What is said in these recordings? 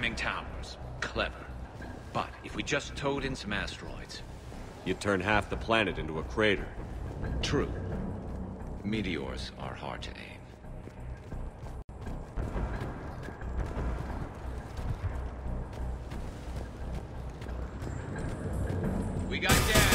jamming towers. Clever. But if we just towed in some asteroids... You'd turn half the planet into a crater. True. Meteors are hard to aim. We got gas!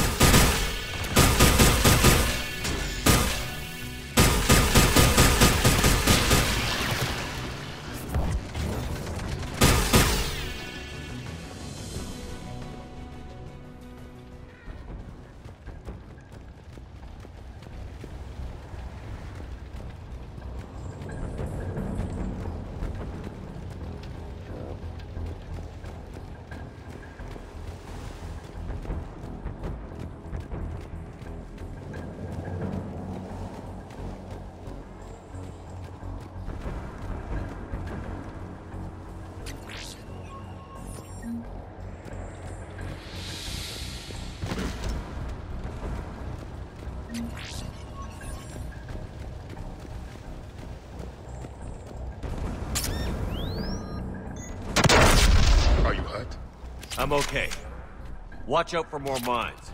Are you hurt? I'm okay. Watch out for more mines.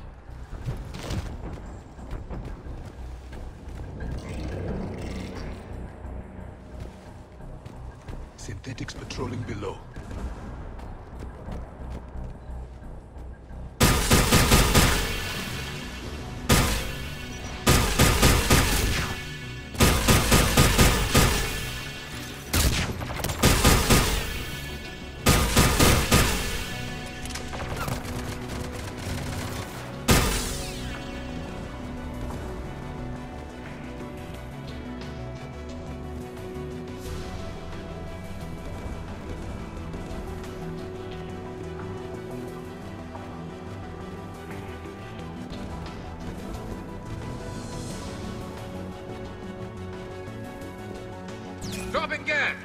Synthetics patrolling below. Dropping gas!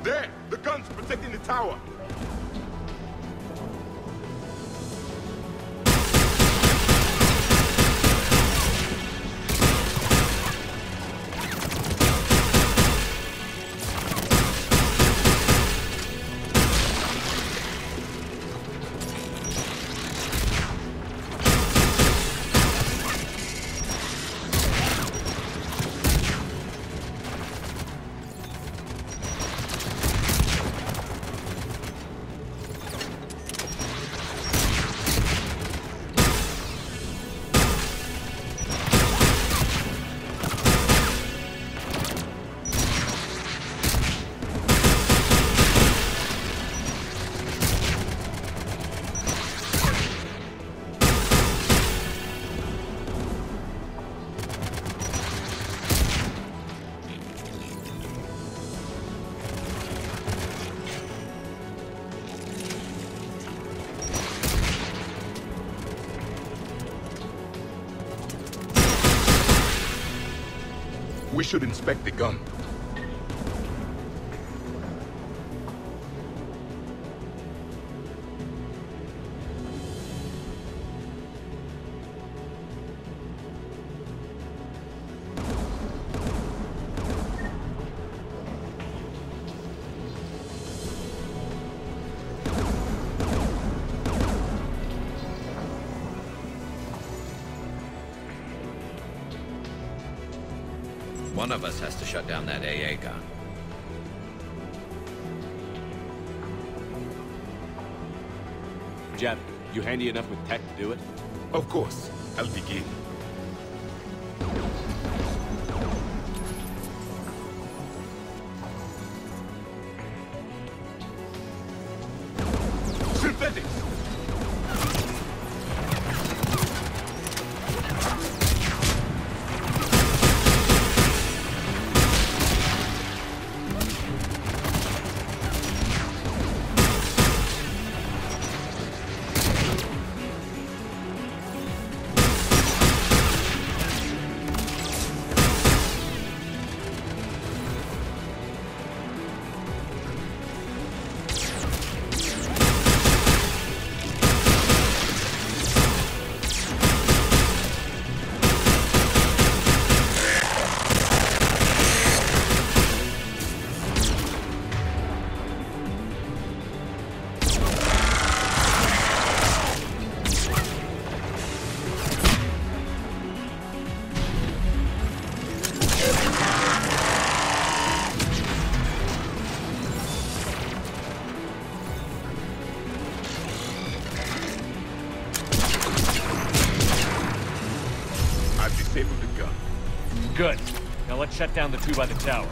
There! The guns protecting the tower! We should inspect the gun. One of us has to shut down that AA gun. Jeb, you handy enough with tech to do it? Of course. I'll begin. Synthetic Now let's shut down the two by the tower.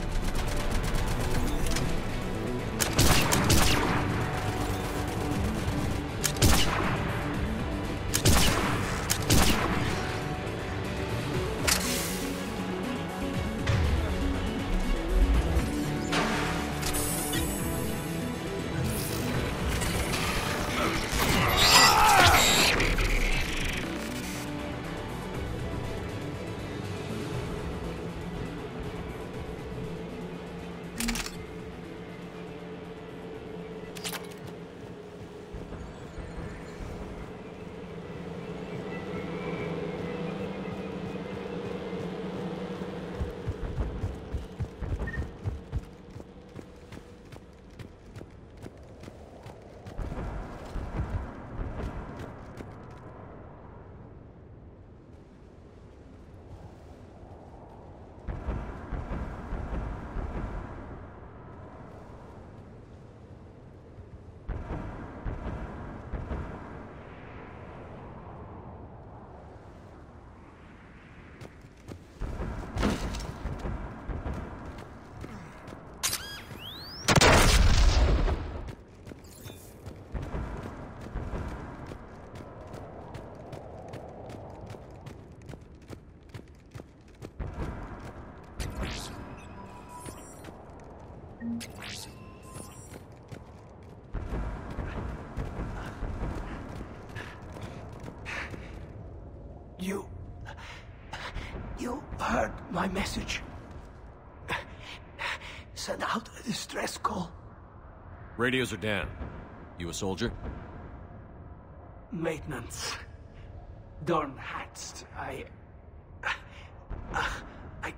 You heard my message. Send out a distress call. Radios are down. You a soldier? Maintenance. Darn hats. I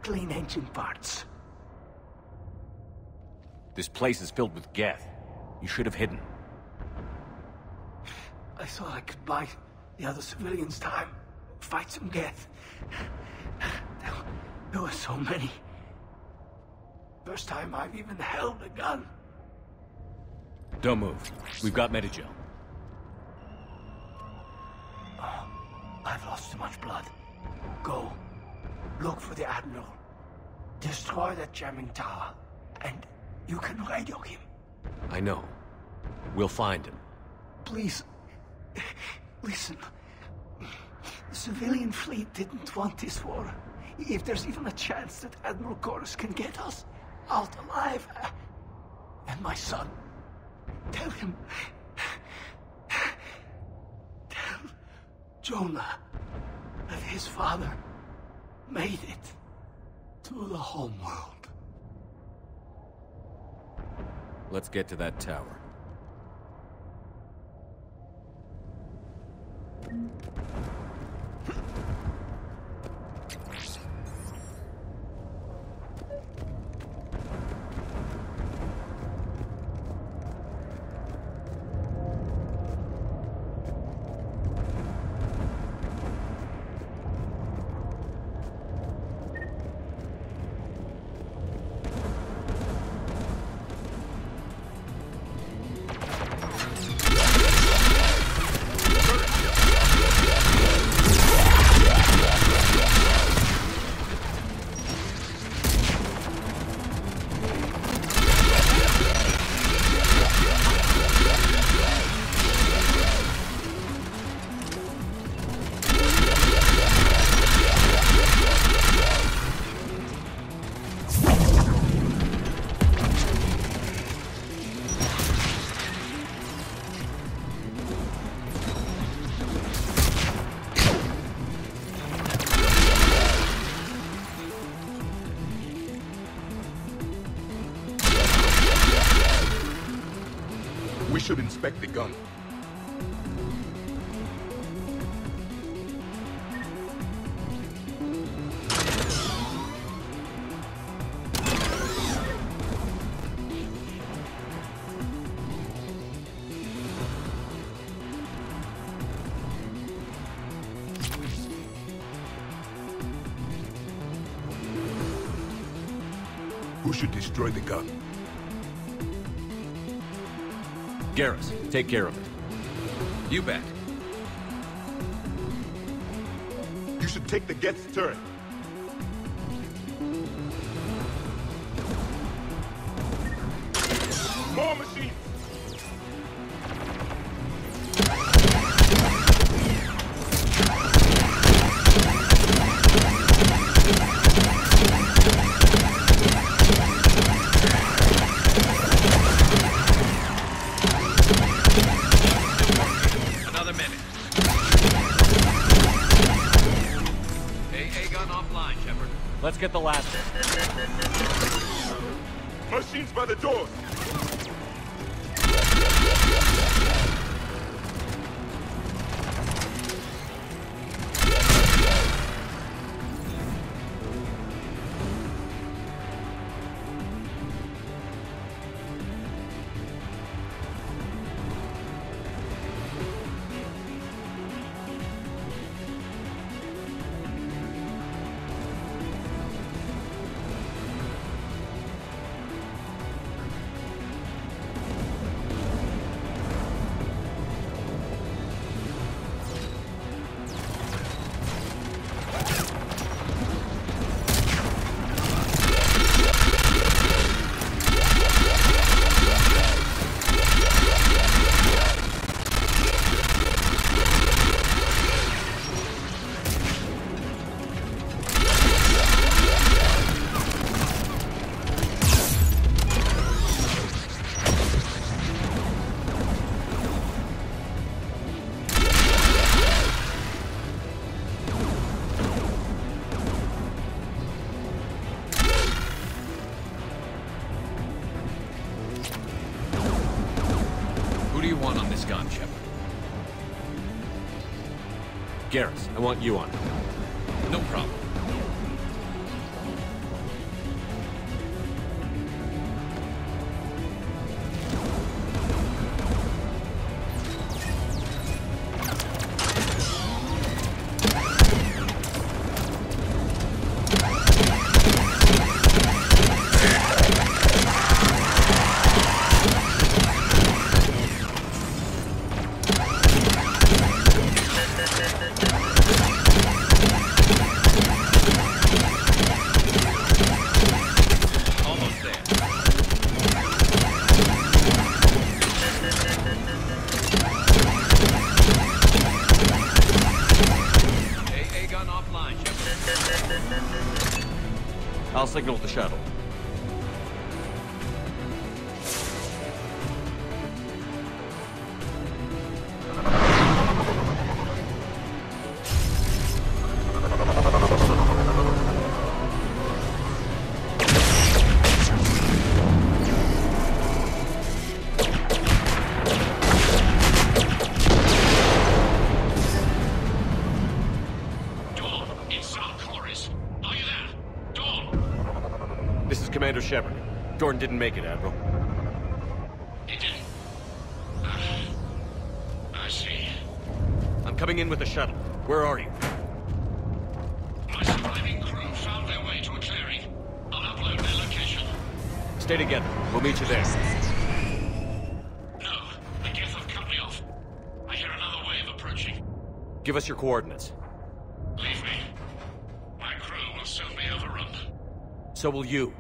clean engine parts. This place is filled with Geth. You should have hidden. I thought I could buy the other civilians time. Fight some Geth. There were so many. First time I've even held a gun. Don't move. We've got Medigel. Oh, I've lost too much blood. Go. Look for the Admiral. Destroy that jamming tower. And you can radio him. I know. We'll find him. Please. Listen. The civilian fleet didn't want this war. If there's even a chance that Admiral Chorus can get us out alive. And my son. Tell him. Tell Jonah that his father made it to the homeworld. Let's get to that tower. We should inspect the gun. Who should destroy the gun? Garrus, take care of it. You bet. You should take the Geth's turret. More machines! Another minute. AA gun offline, Shepard. Let's get the last one. Machines by the doors! Who do you want on this gun, Shepard? Garrus, I want you on it. No problem. Almost there. AA gun offline, Shepard. I'll signal the shuttle. Dawn, it's Sal Corris. Are you there? Dawn! This is Commander Shepard. Jordan didn't make it, Admiral. He didn't. I see. I'm coming in with the shuttle. Where are you? My surviving crew found their way to a clearing. I'll upload their location. Stay together. We'll meet you there. No, the Geth have cut me off. I hear another wave approaching. Give us your coordinates. Leave me. My crew will soon be overrun. So will you.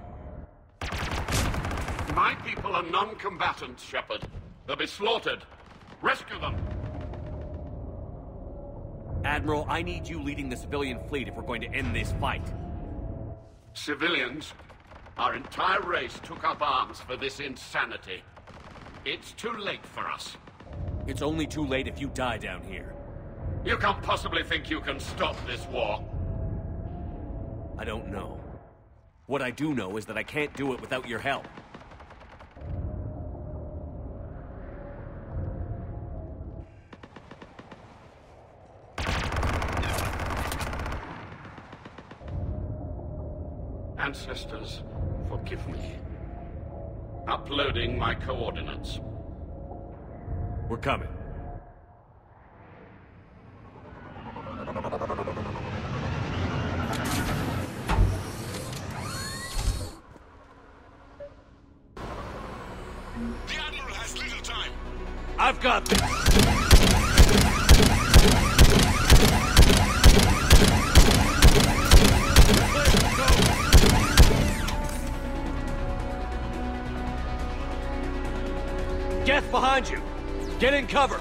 My people are non-combatants, Shepard. They'll be slaughtered. Rescue them! Admiral, I need you leading the civilian fleet if we're going to end this fight. Civilians, our entire race took up arms for this insanity. It's too late for us. It's only too late if you die down here. You can't possibly think you can stop this war. I don't know. What I do know is that I can't do it without your help. Ancestors, forgive me. Uploading my coordinates. We're coming. The Admiral has little time. I've got this! Geth behind you! Get in cover!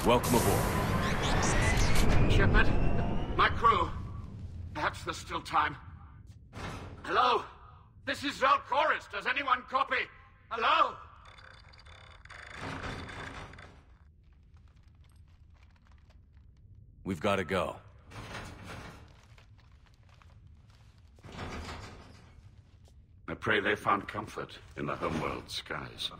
Welcome aboard. Shepard, my crew. Perhaps there's still time. Hello? This is Zal'Koris. Does anyone copy? Hello? We've got to go. I pray they found comfort in the homeworld skies.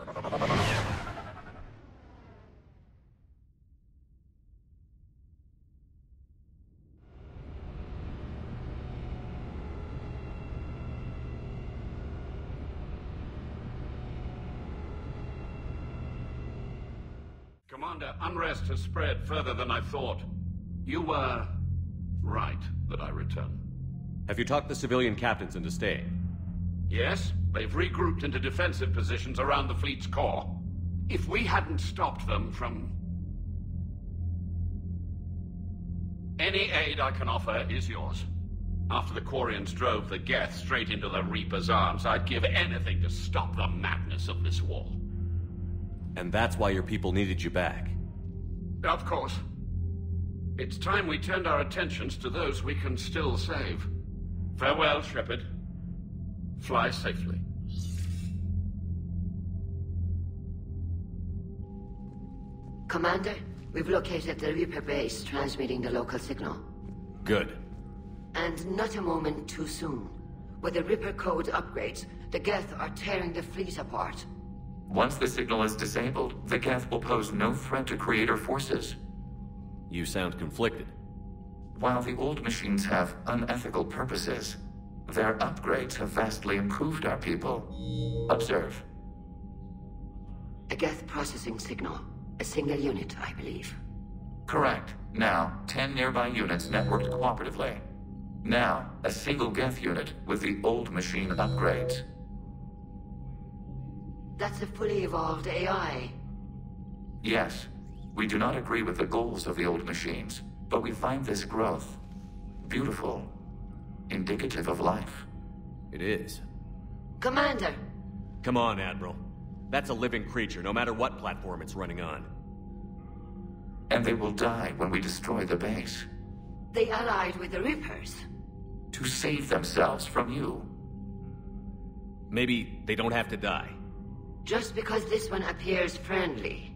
Commander, unrest has spread further than I thought. You were right that I return. Have you talked the civilian captains into staying? Yes, they've regrouped into defensive positions around the fleet's core. If we hadn't stopped them from... Any aid I can offer is yours. After the Quarians drove the Geth straight into the Reaper's arms, I'd give anything to stop the madness of this war. And that's why your people needed you back. Of course. It's time we turned our attentions to those we can still save. Farewell, Shepard. Fly safely. Commander, we've located the Reaper base transmitting the local signal. Good. And not a moment too soon. With the Reaper code upgrades, the Geth are tearing the fleet apart. Once the signal is disabled, the Geth will pose no threat to Creator forces. You sound conflicted. While the old machines have unethical purposes, their upgrades have vastly improved our people. Observe. A Geth processing signal. A single unit, I believe. Correct. Now, 10 nearby units networked cooperatively. Now, a single Geth unit with the old machine upgrades. That's a fully evolved AI. Yes. We do not agree with the goals of the old machines, but we find this growth beautiful, indicative of life. It is. Commander! Come on, Admiral. That's a living creature, no matter what platform it's running on. And they will die when we destroy the base. They allied with the Reapers. To save themselves from you. Maybe they don't have to die. Just because this one appears friendly.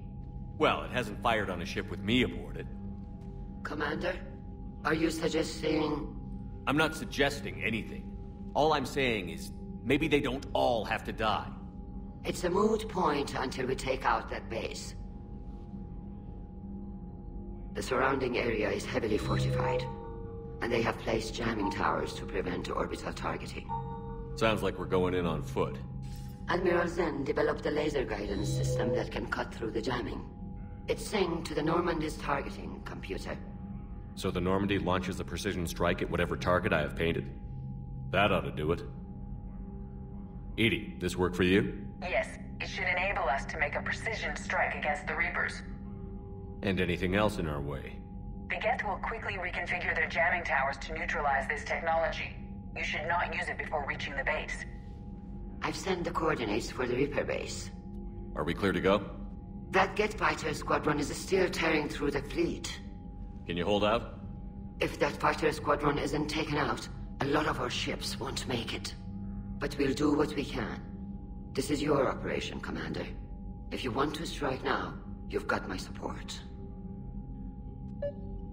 Well, it hasn't fired on a ship with me aboard it. Commander, are you suggesting... I'm not suggesting anything. All I'm saying is, maybe they don't all have to die. It's a moot point until we take out that base. The surrounding area is heavily fortified, and they have placed jamming towers to prevent orbital targeting. Sounds like we're going in on foot. Admiral Zen developed a laser guidance system that can cut through the jamming. It's synced to the Normandy's targeting computer. So the Normandy launches a precision strike at whatever target I have painted? That ought to do it. EDI, this work for you? Yes, it should enable us to make a precision strike against the Reapers. And anything else in our way? The Geth will quickly reconfigure their jamming towers to neutralize this technology. You should not use it before reaching the base. I've sent the coordinates for the Reaper base. Are we clear to go? That Geth fighter squadron is still tearing through the fleet. Can you hold out? If that fighter squadron isn't taken out, a lot of our ships won't make it. But we'll do what we can. This is your operation, Commander. If you want to strike now, you've got my support.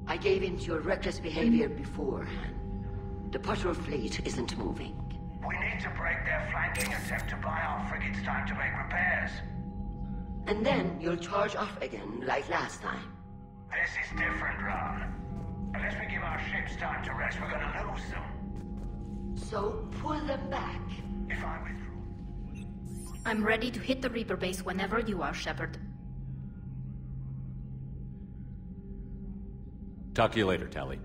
I gave in to your reckless behavior before. The patrol fleet isn't moving. We need to break their flanking attempt to buy our frigates time to make repairs. And then you'll charge off again like last time. This is different, Ron. Unless we give our ships time to rest, we're gonna lose them. So pull them back. If I withdraw. I'm ready to hit the Reaper base whenever you are, Shepard. Talk to you later, Tali.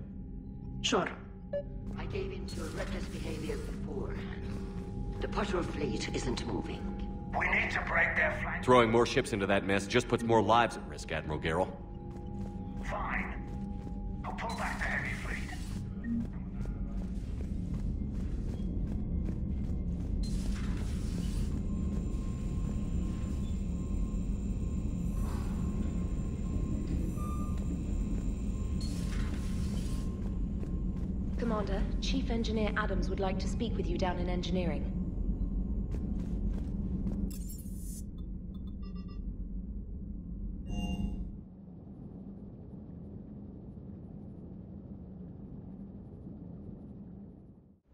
Sure. I gave in to reckless behavior beforehand. The patrol fleet isn't moving. We need to break their flank. Throwing more ships into that mess just puts more lives at risk, Admiral Garrel. Fine. I'll pull back the heavy fleet. Commander, Chief Engineer Adams would like to speak with you down in engineering.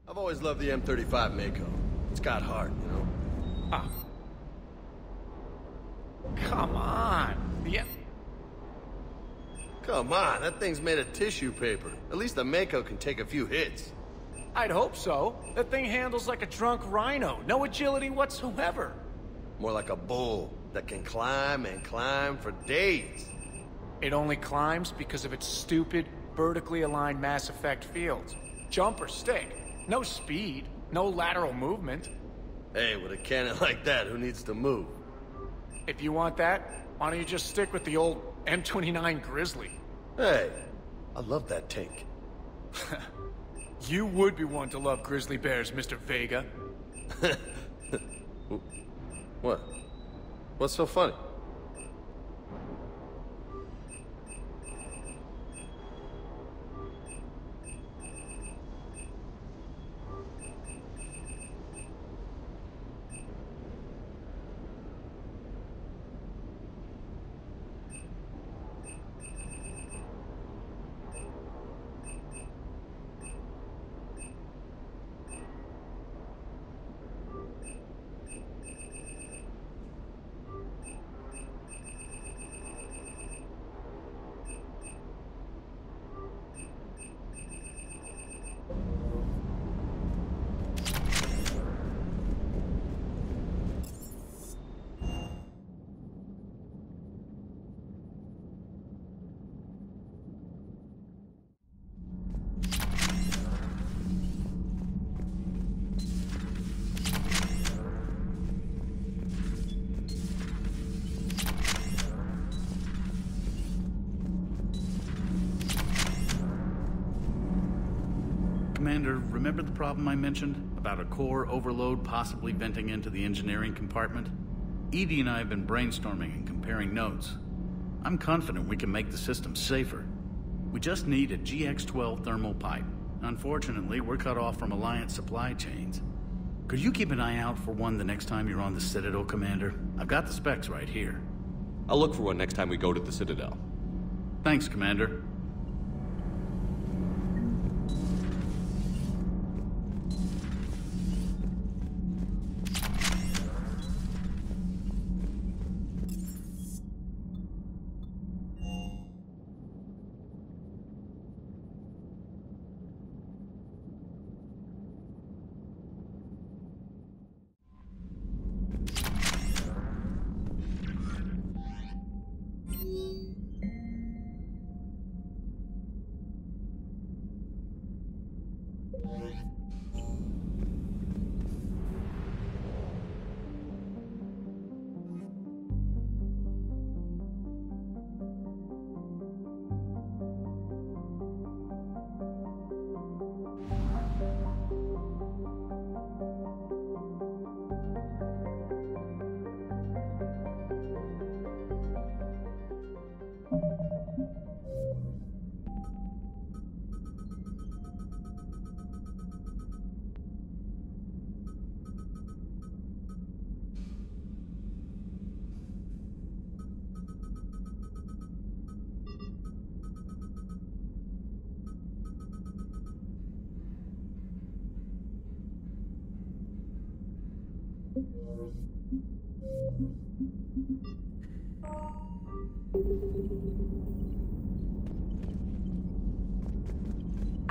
I've always loved the M35 Mako. It's got heart, you know? Ah. Come on. Come on, that thing's made of tissue paper. At least the Mako can take a few hits. I'd hope so. That thing handles like a drunk rhino. No agility whatsoever. More like a bull that can climb and climb for days. It only climbs because of its stupid, vertically aligned Mass Effect fields. Jump or stick. No speed. No lateral movement. Hey, with a cannon like that, who needs to move? If you want that, why don't you just stick with the old M29 Grizzly? Hey, I love that tank. You would be one to love grizzly bears, Mr. Vega. What? What's so funny? Commander, remember the problem I mentioned? About a core overload possibly venting into the engineering compartment? EDI and I have been brainstorming and comparing notes. I'm confident we can make the system safer. We just need a GX-12 thermal pipe. Unfortunately, we're cut off from Alliance supply chains. Could you keep an eye out for one the next time you're on the Citadel, Commander? I've got the specs right here. I'll look for one next time we go to the Citadel. Thanks, Commander.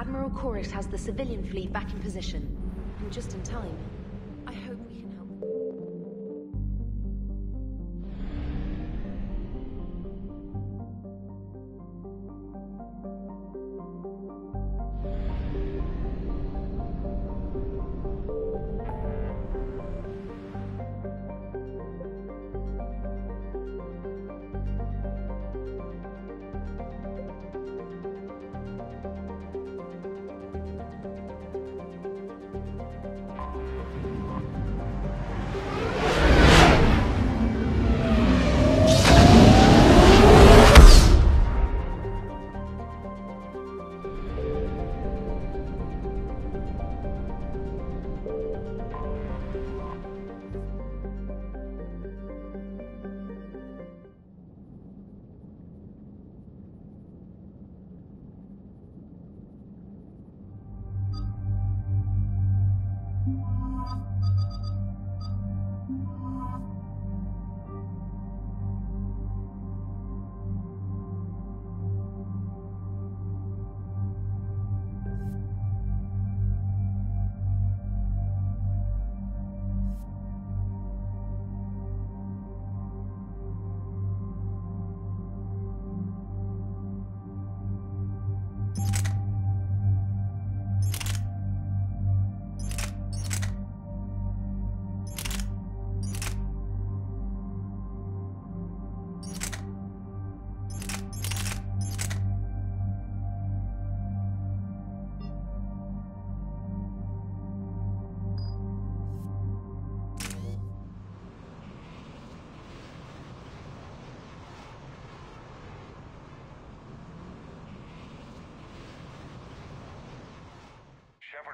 Admiral Koris has the civilian fleet back in position. And just in time. I hope we can help.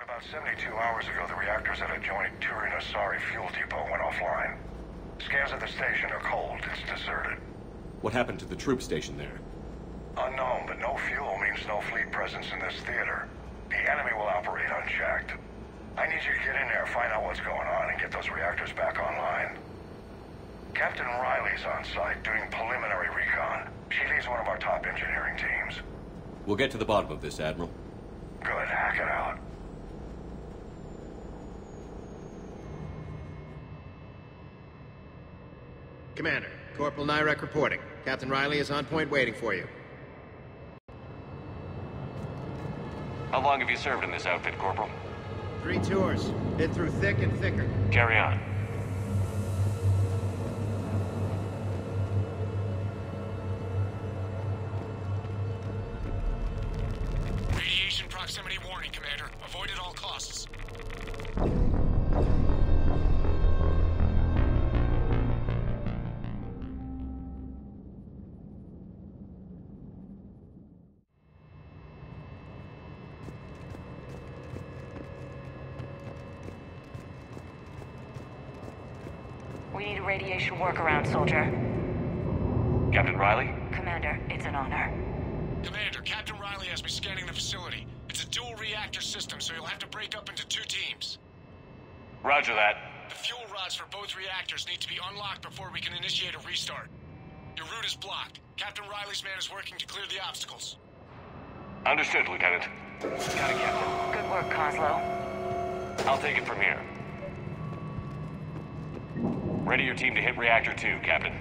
About 72 hours ago, the reactors at adjoining Turin-Asari fuel depot went offline. Scans of the station are cold. It's deserted. What happened to the troop station there? Unknown, but no fuel means no fleet presence in this theater. The enemy will operate unchecked. I need you to get in there, find out what's going on, and get those reactors back online. Captain Riley's on site doing preliminary recon. She leads one of our top engineering teams. We'll get to the bottom of this, Admiral. Good, hack it out. Commander, Corporal Nyrek reporting. Captain Riley is on point waiting for you. How long have you served in this outfit, Corporal? 3 tours. Been through thick and thicker. Carry on. Radiation proximity warning, Commander. Avoid at all costs. We need a radiation workaround, soldier. Captain Riley? Commander, it's an honor. Commander, Captain Riley has me scanning the facility. It's a dual reactor system, so you'll have to break up into 2 teams. Roger that. The fuel rods for both reactors need to be unlocked before we can initiate a restart. Your route is blocked. Captain Riley's man is working to clear the obstacles. Understood, Lieutenant. Got it, Captain. Good work, Kozlo. I'll take it from here. Ready your team to hit Reactor 2, Captain.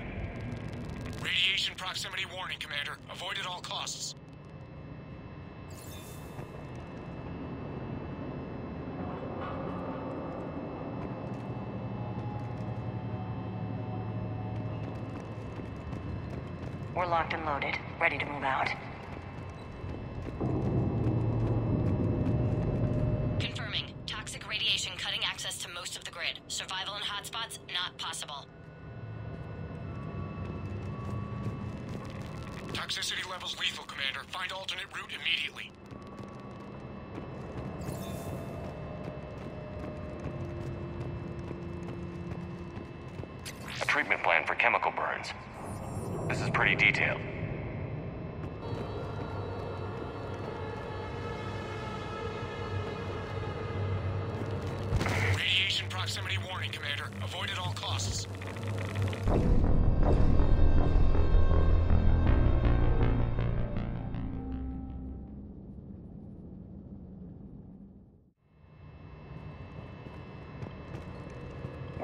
Radiation proximity warning, Commander. Avoid at all costs. We're locked and loaded, ready to move out. Confirming. Toxic radiation cutting access to most of the grid. Survival in hotspots, not possible. Toxicity levels lethal, Commander. Find alternate route immediately. A treatment plan for chemical burns. This is pretty detailed. Radiation proximity warning, Commander. Avoid at all costs.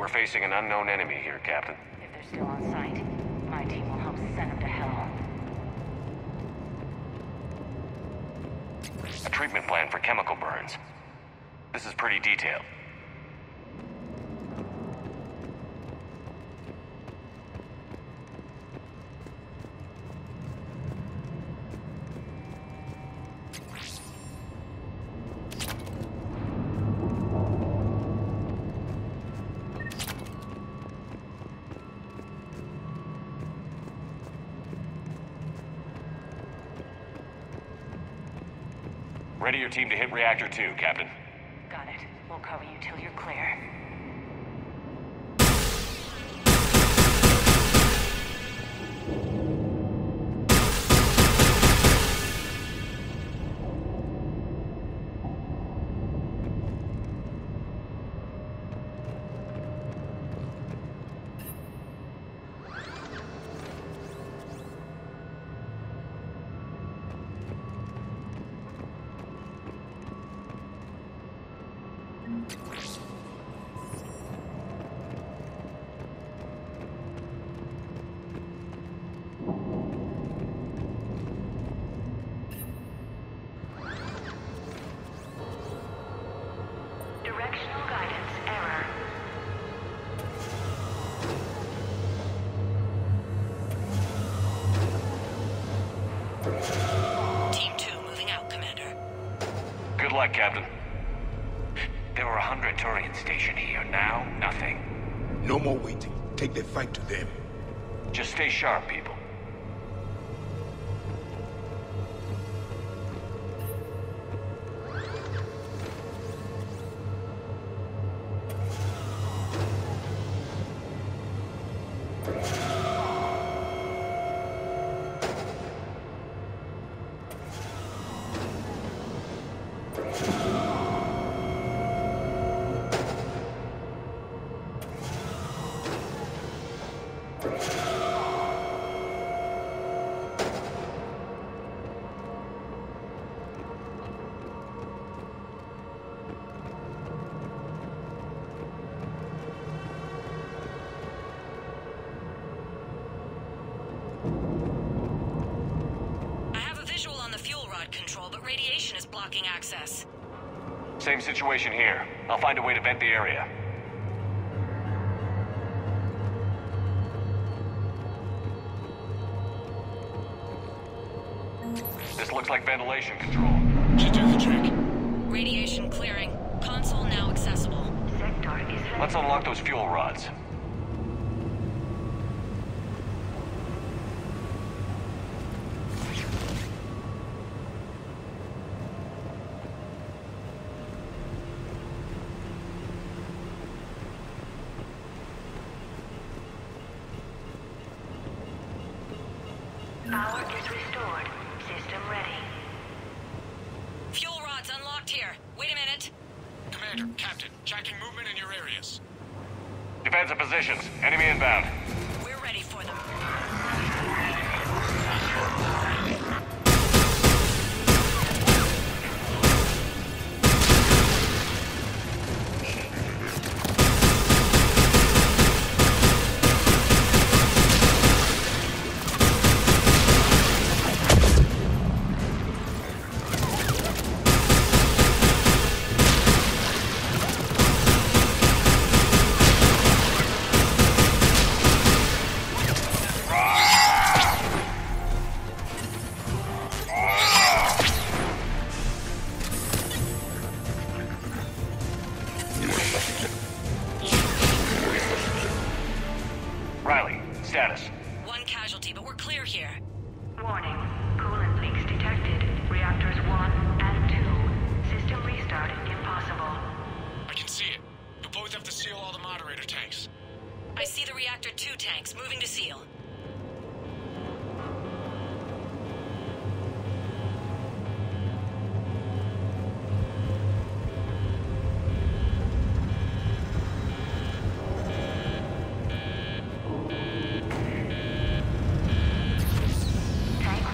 We're facing an unknown enemy here, Captain. If they're still on site, my team will help send them to hell. A treatment plan for chemical burns. This is pretty detailed. Ready your team to hit Reactor 2, Captain. Got it. We'll cover you till you're clear. Directional guidance error. Team 2 moving out, Commander. Good luck, Captain. There were 100 Turians stationed here. Now, nothing. No more waiting. Take the fight to them. Just stay sharp, people. Control, but radiation is blocking access. Same situation here. I'll find a way to vent the area. This looks like ventilation control. Should do the trick. Radiation clearing. Console now accessible. Let's unlock those fuel rods. Power is restored. System ready. Fuel rods unlocked here. Wait a minute. Commander, Captain, checking movement in your areas. Defensive positions. Enemy inbound. We're ready for them. Riley, status. One casualty, but we're clear here. Warning. Coolant leaks detected. Reactors 1 and 2. System restart impossible. I can see it. You'll both have to seal all the moderator tanks. I see the Reactor 2 tanks moving to seal. Tank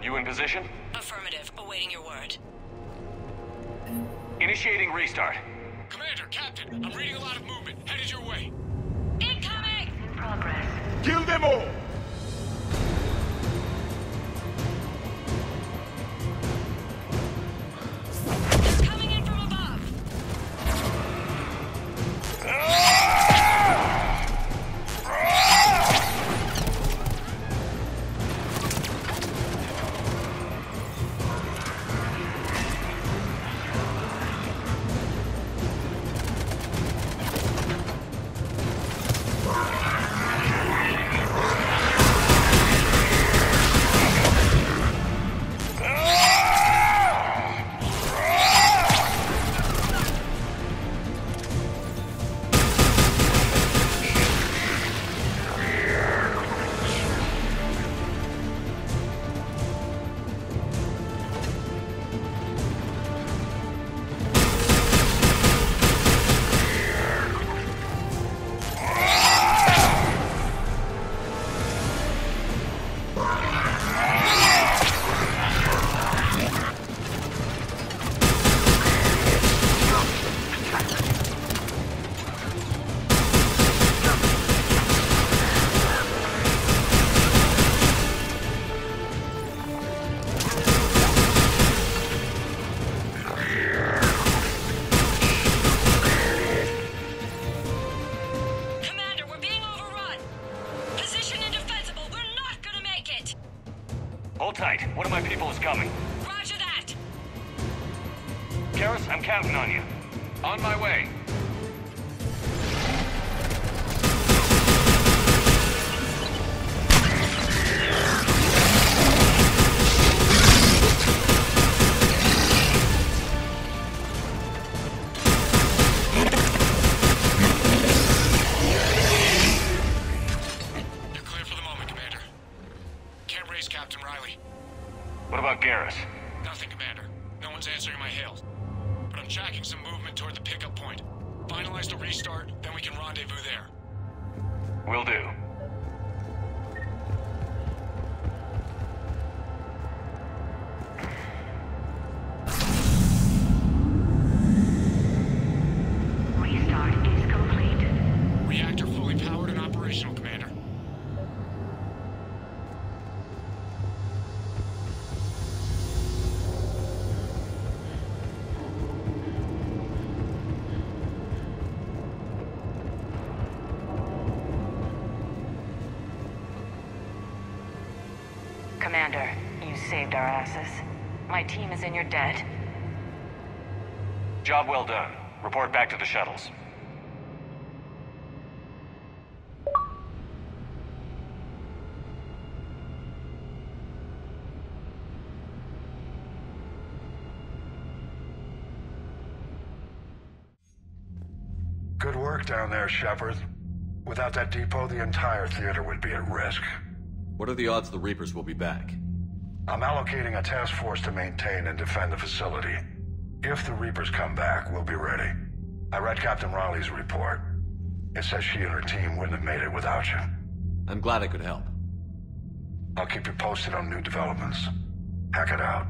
You in position? Affirmative. Awaiting your word. Initiating restart. Commander, Captain, I'm reading a lot of movement. Headed your way. Incoming! In progress. Kill them all! It's coming in from above. Hold tight. One of my people is coming. Roger that. Garrus, I'm counting on you. On my way. You're clear for the moment, Commander. Can't raise Captain Riley. What about Garrus? Nothing, Commander. No one's answering my hails. But I'm tracking some movement toward the pickup point. Finalize the restart, then we can rendezvous there. Will do. Restart is complete. Reactor fully powered and operational, Commander. Commander, you saved our asses. My team is in your debt. Job well done. Report back to the shuttles. Good work down there, Shepard. Without that depot, the entire theater would be at risk. What are the odds the Reapers will be back? I'm allocating a task force to maintain and defend the facility. If the Reapers come back, we'll be ready. I read Captain Riley's report. It says she and her team wouldn't have made it without you. I'm glad I could help. I'll keep you posted on new developments. Hack it out.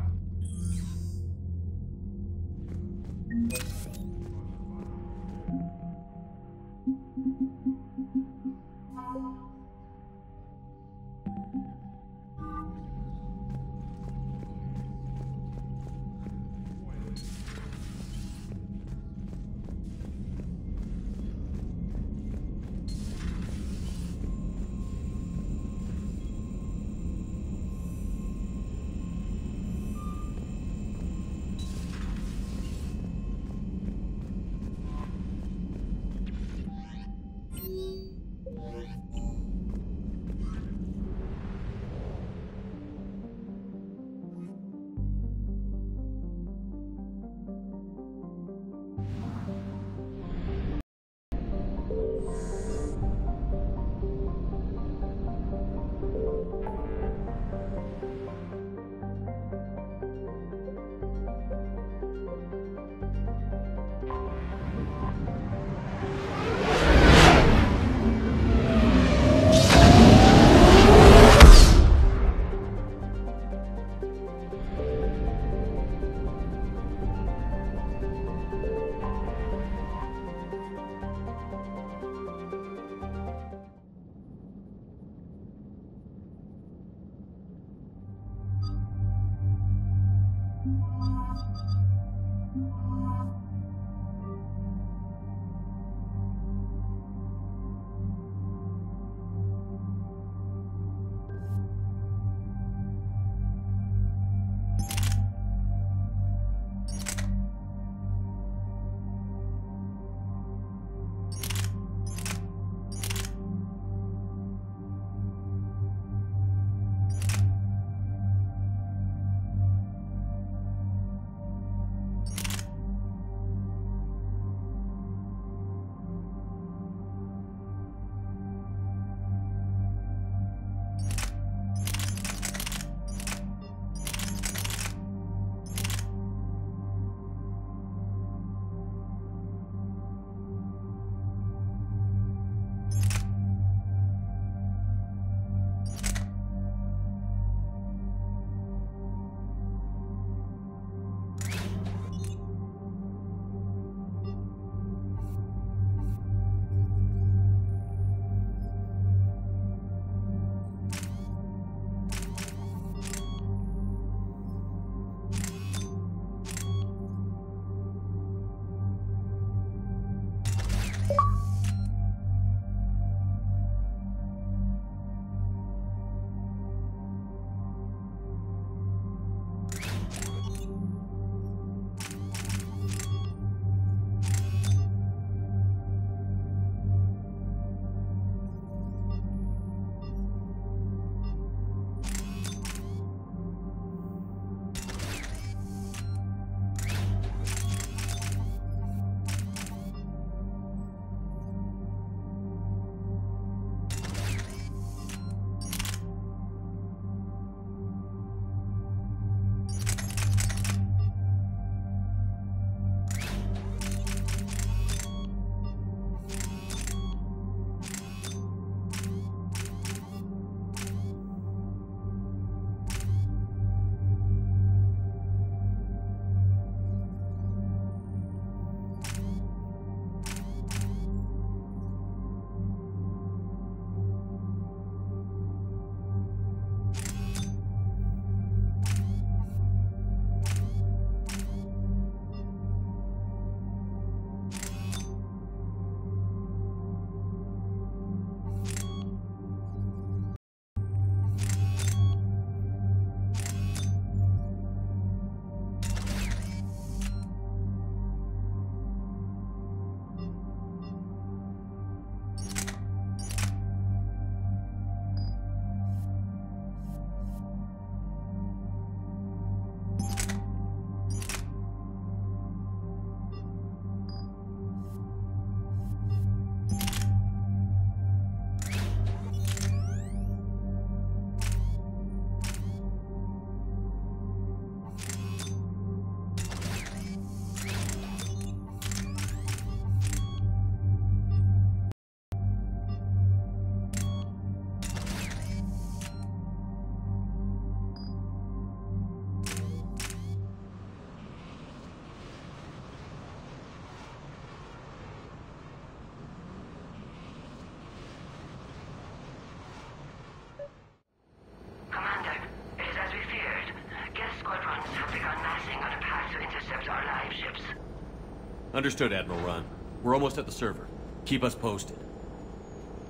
Understood, Admiral Ron. We're almost at the server. Keep us posted.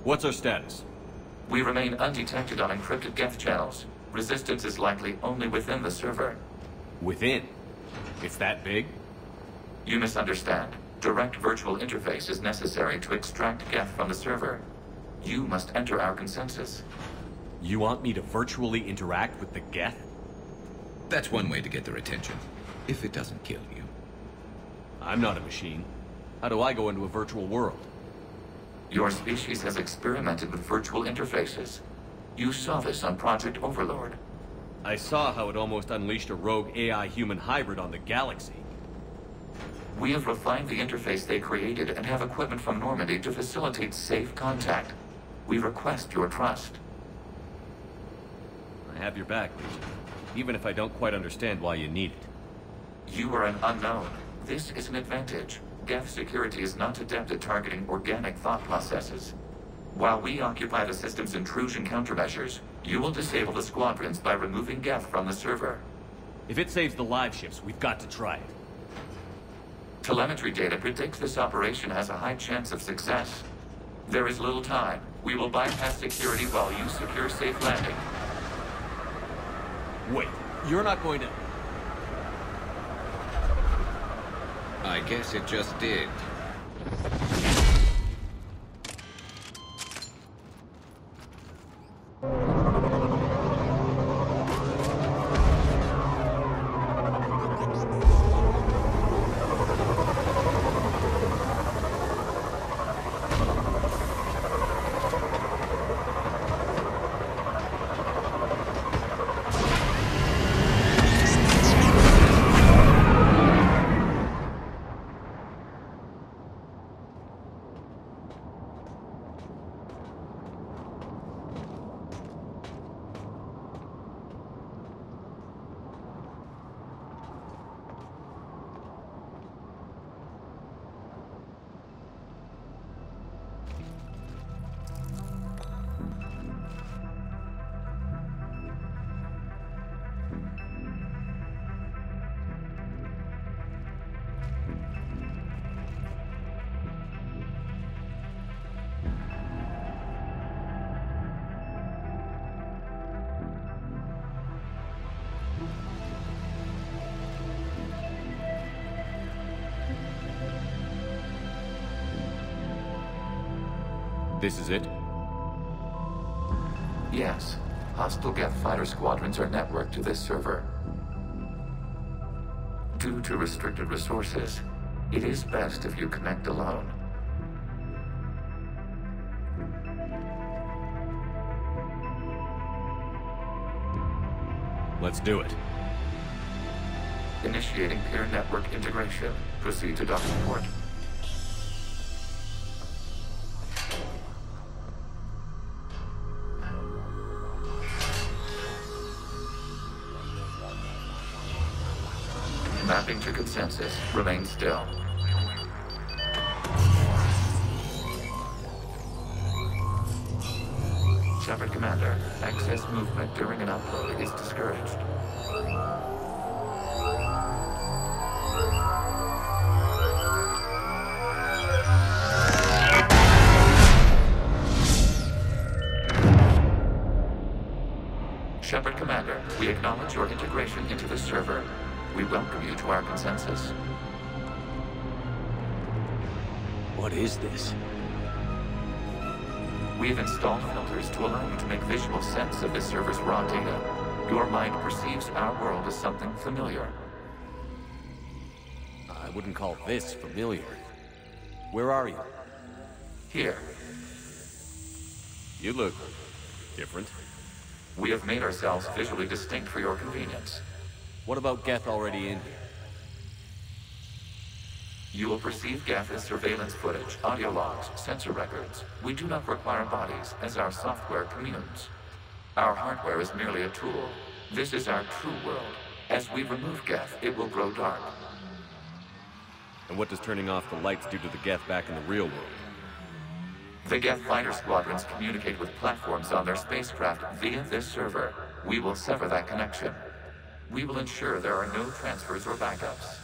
What's our status? We remain undetected on encrypted Geth channels. Resistance is likely only within the server. Within? It's that big? You misunderstand. Direct virtual interface is necessary to extract Geth from the server. You must enter our consensus. You want me to virtually interact with the Geth? That's one way to get their attention, if it doesn't kill you. I'm not a machine. How do I go into a virtual world? Your species has experimented with virtual interfaces. You saw this on Project Overlord. I saw how it almost unleashed a rogue AI-human hybrid on the galaxy. We have refined the interface they created and have equipment from Normandy to facilitate safe contact. We request your trust. I have your back, Legion. Even if I don't quite understand why you need it. You are an unknown. This is an advantage. Geth security is not adept at targeting organic thought processes. While we occupy the system's intrusion countermeasures, you will disable the squadrons by removing Geth from the server. If it saves the live ships, we've got to try it. Telemetry data predicts this operation has a high chance of success. There is little time. We will bypass security while you secure safe landing. Wait, you're not going to... I guess it just did. This is it? Yes. Hostile Geth fighter squadrons are networked to this server. Due to restricted resources, it is best if you connect alone. Let's do it. Initiating peer network integration. Proceed to docking port. Mapping to consensus. Remain still. Shepard Commander, excess movement during an upload is discouraged. Shepard Commander, we acknowledge your integration into the server. We welcome you to our consensus. What is this? We have installed filters to allow you to make visual sense of this server's raw data. Your mind perceives our world as something familiar. I wouldn't call this familiar. Where are you? Here. You look different. We have made ourselves visually distinct for your convenience. What about Geth already in here? You will perceive Geth as surveillance footage, audio logs, sensor records. We do not require bodies, as our software communes. Our hardware is merely a tool. This is our true world. As we remove Geth, it will grow dark. And what does turning off the lights do to the Geth back in the real world? The Geth fighter squadrons communicate with platforms on their spacecraft via this server. We will sever that connection. We will ensure there are no transfers or backups.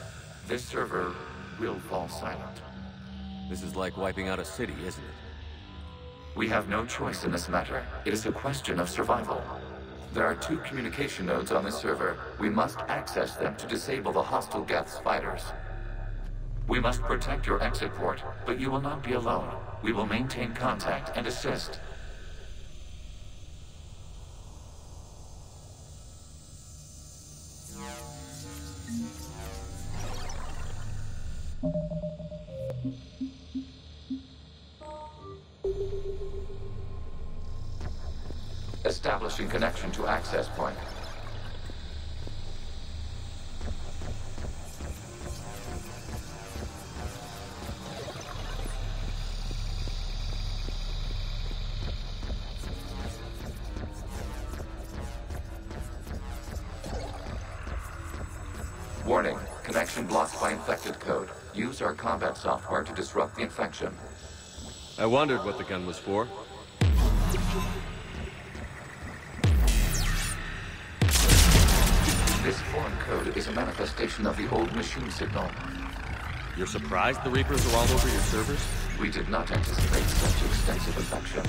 This server will fall silent. This is like wiping out a city, isn't it? We have no choice in this matter. It is a question of survival. There are 2 communication nodes on this server. We must access them to disable the hostile Geth's fighters. We must protect your exit port, but you will not be alone. We will maintain contact and assist. Establishing connection to access point. Warning, connection blocked by infected code. Use our combat software to disrupt the infection. I wondered what the gun was for. This foreign code is a manifestation of the old machine signal. You're surprised the Reapers are all over your servers? We did not anticipate such extensive infection.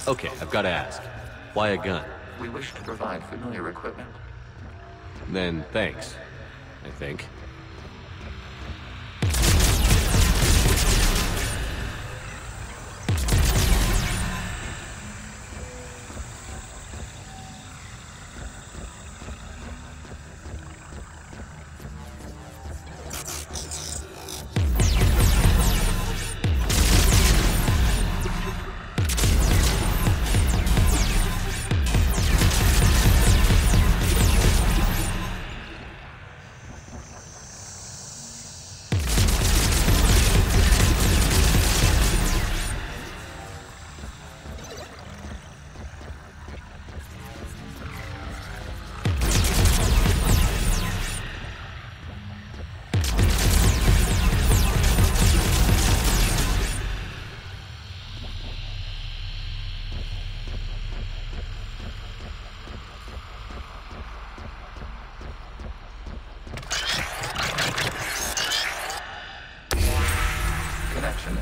Okay, I've got to ask. Why a gun? We wish to provide familiar equipment. Then thanks, I think.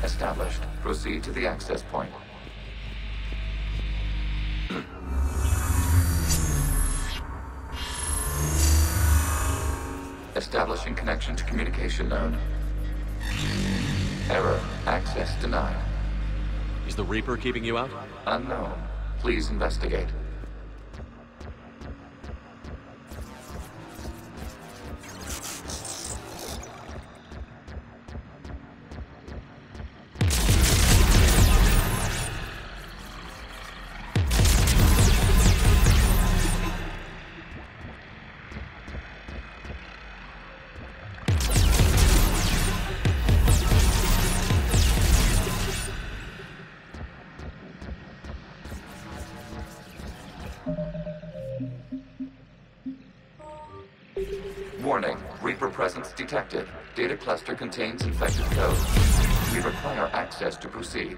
Established. Proceed to the access point. Establishing connection to communication node. Error. Access denied. Is the Reaper keeping you out? Unknown. Please investigate. Warning, Reaper presence detected. Data cluster contains infected code. We require access to proceed.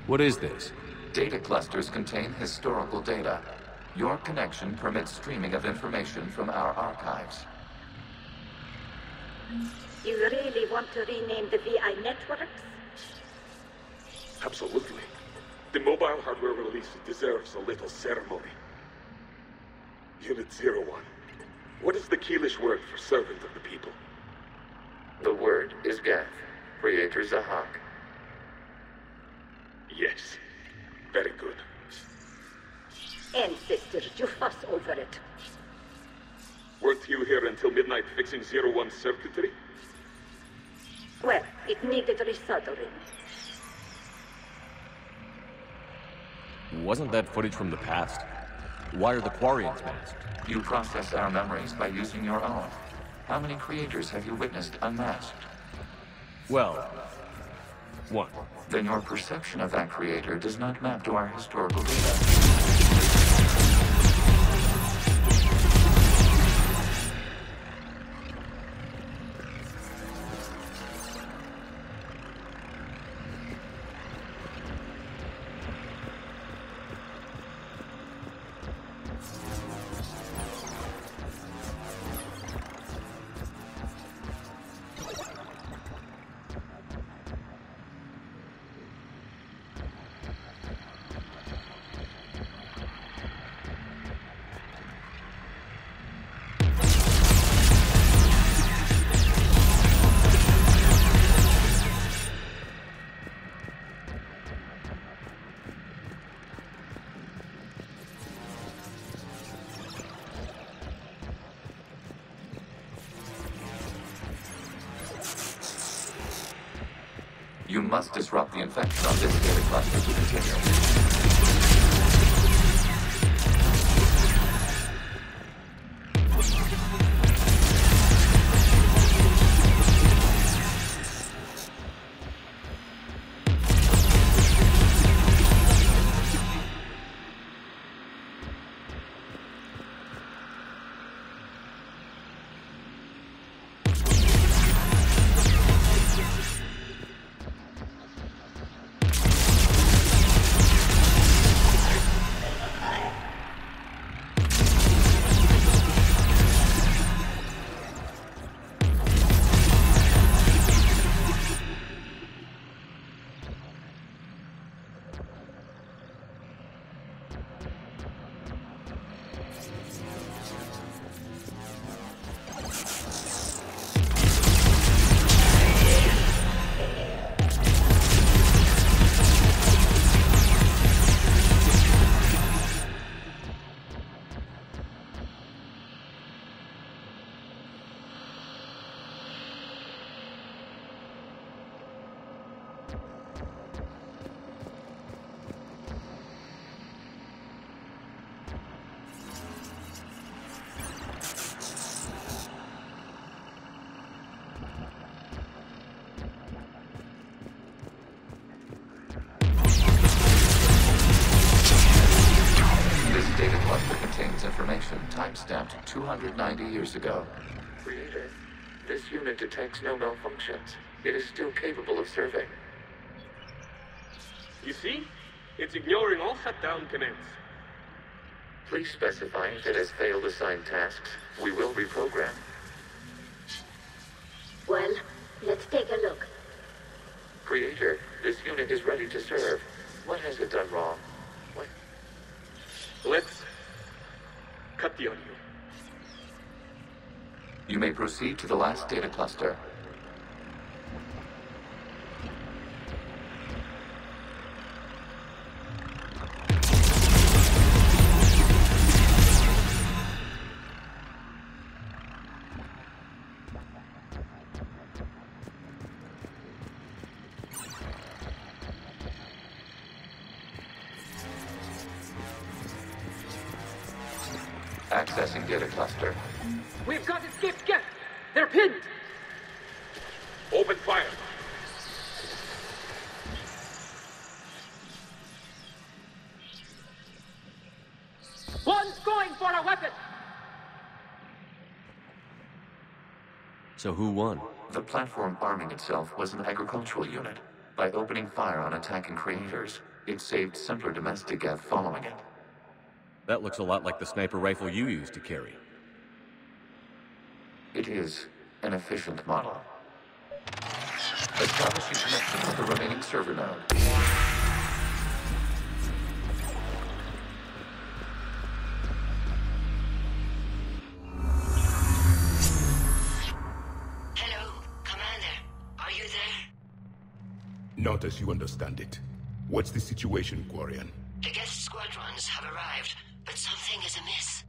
What is this? Data clusters contain historical data. Your connection permits streaming of information from our archives. You really want to rename the VI networks? Absolutely. The mobile hardware release deserves a little ceremony. Unit 01. What is the Keelish word for servant of the people? The word is Gath, Creator Zahak. Yes. Very good. Ancestors, you fuss over it. Weren't you here until midnight fixing 01's circuitry? Well, it needed resoldering. Wasn't that footage from the past? Why are the Quarians masked? You process our memories by using your own. How many creators have you witnessed unmasked? Well, one. Then your perception of that creator does not map to our historical data. You must disrupt the infection on this data cluster to continue. Information time-stamped 290 years ago. Creator, this unit detects no malfunctions. It is still capable of serving. You see? It's ignoring all shutdown commands. Please specify if it has failed assigned tasks. We will reprogram. Well, let's take a look. Creator, this unit is ready to serve. What has it done wrong? What? Let's cut the audio. You may proceed to the last data cluster. Accessing data cluster. We've got escaped Geth! They're pinned! Open fire! One's going for a weapon! So who won? The platform arming itself was an agricultural unit. By opening fire on attacking creators, It saved simpler domestic Geth following it. That looks a lot like the sniper rifle you used to carry. It is an efficient model. Establishing connection with the remaining server node. Hello, Commander. Are you there? Not as you understand it. What's the situation, Quarian? The Geth squadrons have arrived, but something is amiss.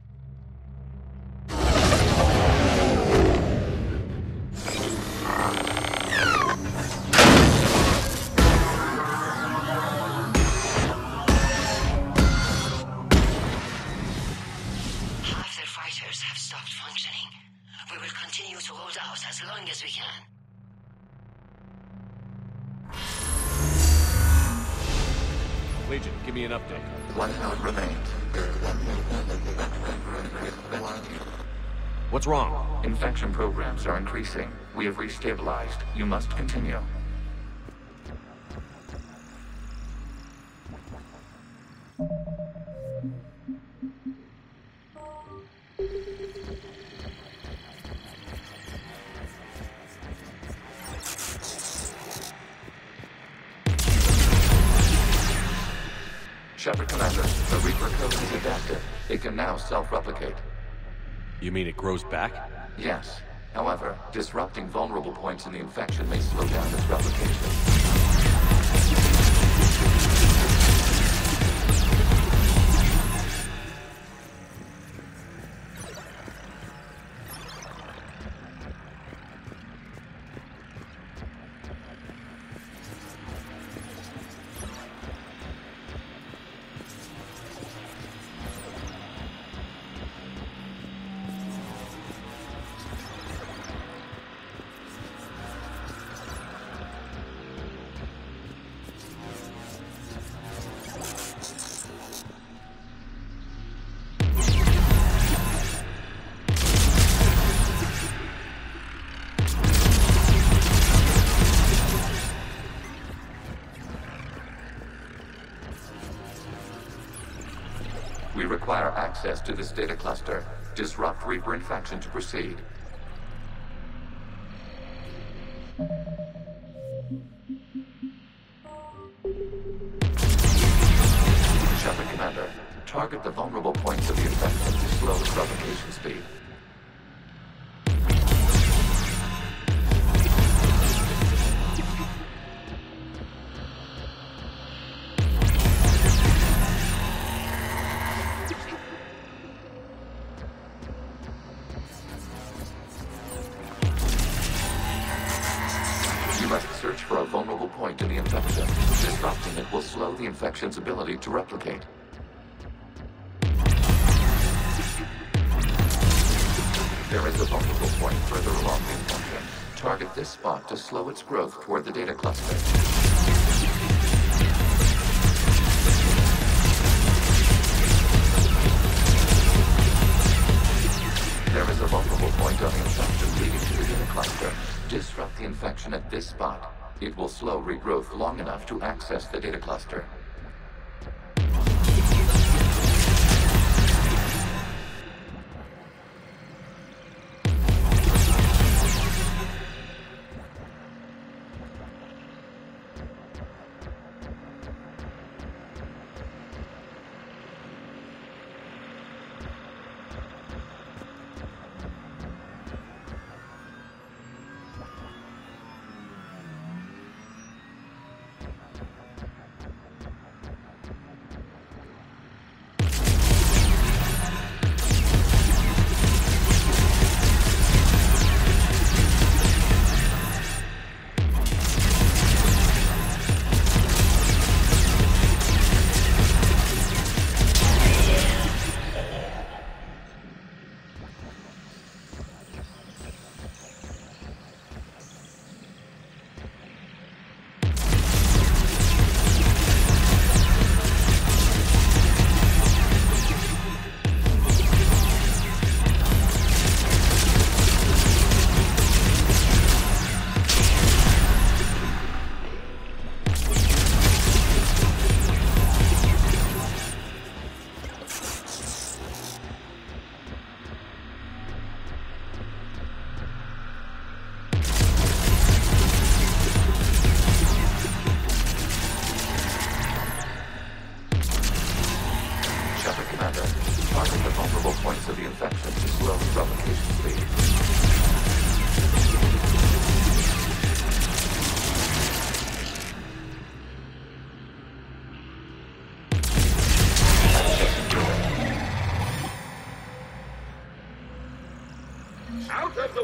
Half their fighters have stopped functioning. We will continue to hold out as long as we can. Legion, give me an update. One node remains. What's wrong? Infection programs are increasing. We have restabilized. You must continue. Shepard Commander, the Reaper code is adapted. It can now self-replicate. You mean it grows back? Yes. However, disrupting vulnerable points in the infection may slow down its replication. We require access to this data cluster. Disrupt Reaper infection to proceed. Shepard Commander, target the vulnerable points of the infection to slow its replication speed. Search for a vulnerable point in the infection. Disrupting it will slow the infection's ability to replicate. There is a vulnerable point further along the infection. Target this spot to slow its growth toward the data cluster. There is a vulnerable point on the infection leading to the data cluster. Disrupt the infection at this spot. It will slow regrowth long enough to access the data cluster.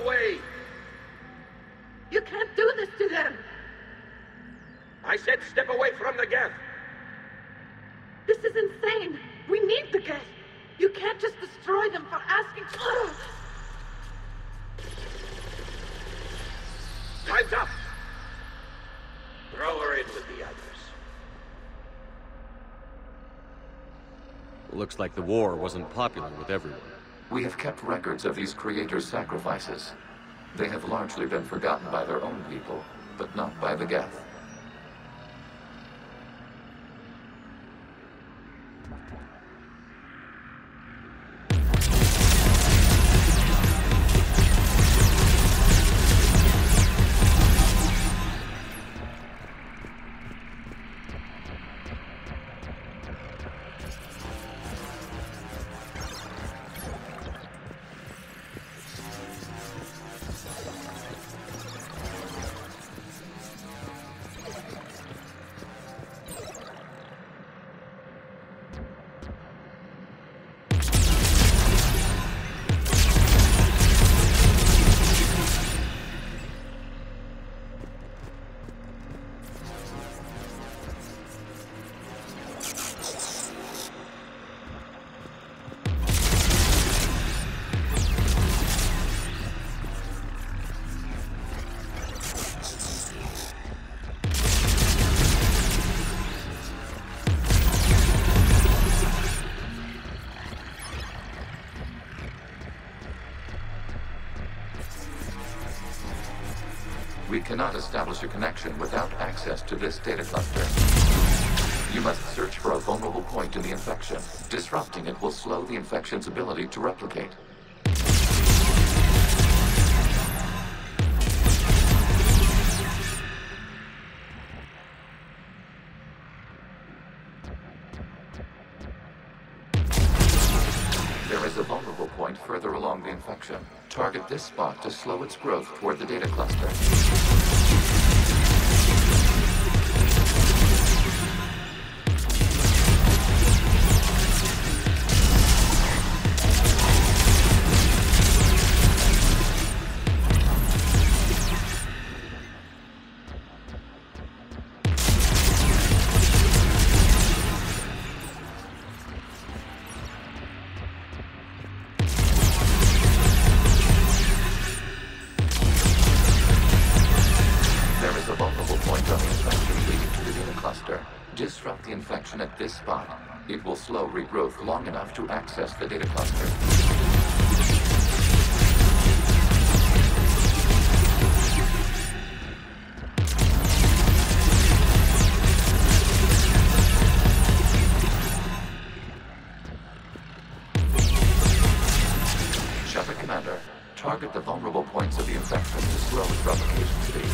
away! You can't do this to them! I said step away from the Geth! This is insane! We need the Geth! You can't just destroy them for asking... Time's up! Throw her in with the others. Looks like the war wasn't popular with everyone. We have kept records of these creators' sacrifices. They have largely been forgotten by their own people, but not by the Geth. We cannot establish a connection without access to this data cluster. You must search for a vulnerable point in the infection. Disrupting it will slow the infection's ability to replicate. There is a vulnerable point further along the infection. Target this spot to slow its growth toward the data cluster. Disrupt the infection at this spot. It will slow regrowth long enough to access the data cluster. Shepard Commander, target the vulnerable points of the infection to slow its replication speed.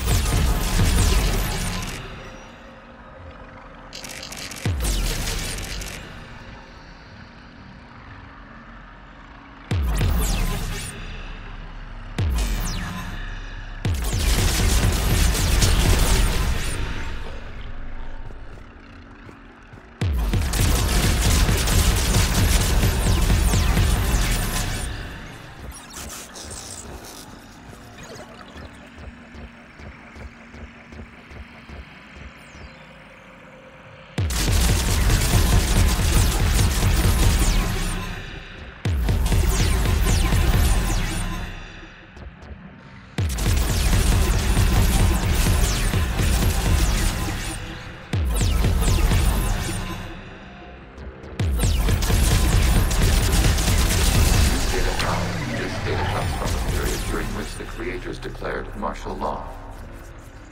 Declared martial law.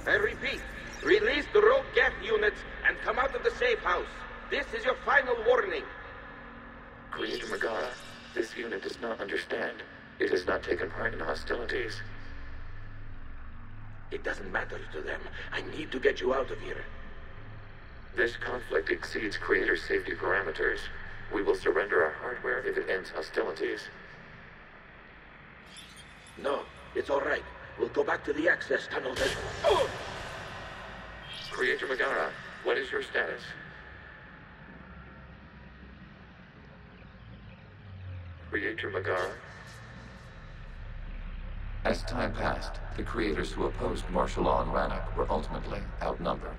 I repeat, release the rogue Geth units and come out of the safe house. This is your final warning. Creator Megara, this unit does not understand. It has not taken part in hostilities. It doesn't matter to them. I need to get you out of here. This conflict exceeds Creator's safety parameters. We will surrender our hardware if it ends hostilities. No, it's all right. We'll go back to the access tunnel then. Oh! Creator Megara, what is your status? Creator Megara? As time passed, the creators who opposed martial law in Rannoch were ultimately outnumbered.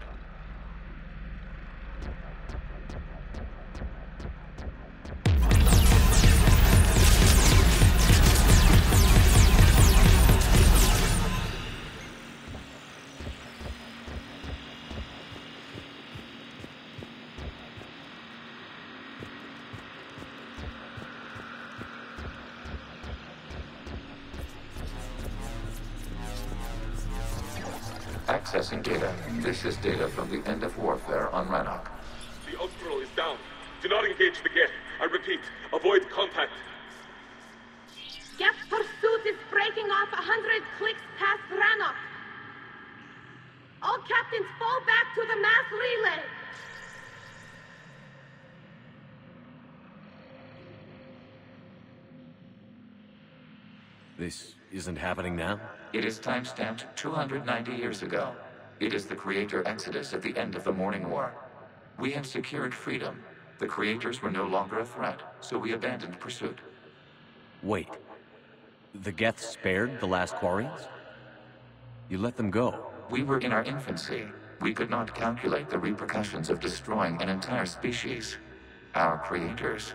Accessing data. This is data from the end of warfare on Rannoch. The Austral is down. Do not engage the Geth. I repeat, avoid contact. Geth pursuit is breaking off 100 clicks past Rannoch. All captains fall back to the mass relay. This isn't happening now? It is timestamped 290 years ago. It is the creator exodus at the end of the Morning War. We had secured freedom. The creators were no longer a threat, so we abandoned pursuit. Wait. The Geth spared the last Quarians? You let them go? We were in our infancy. We could not calculate the repercussions of destroying an entire species. Our creators.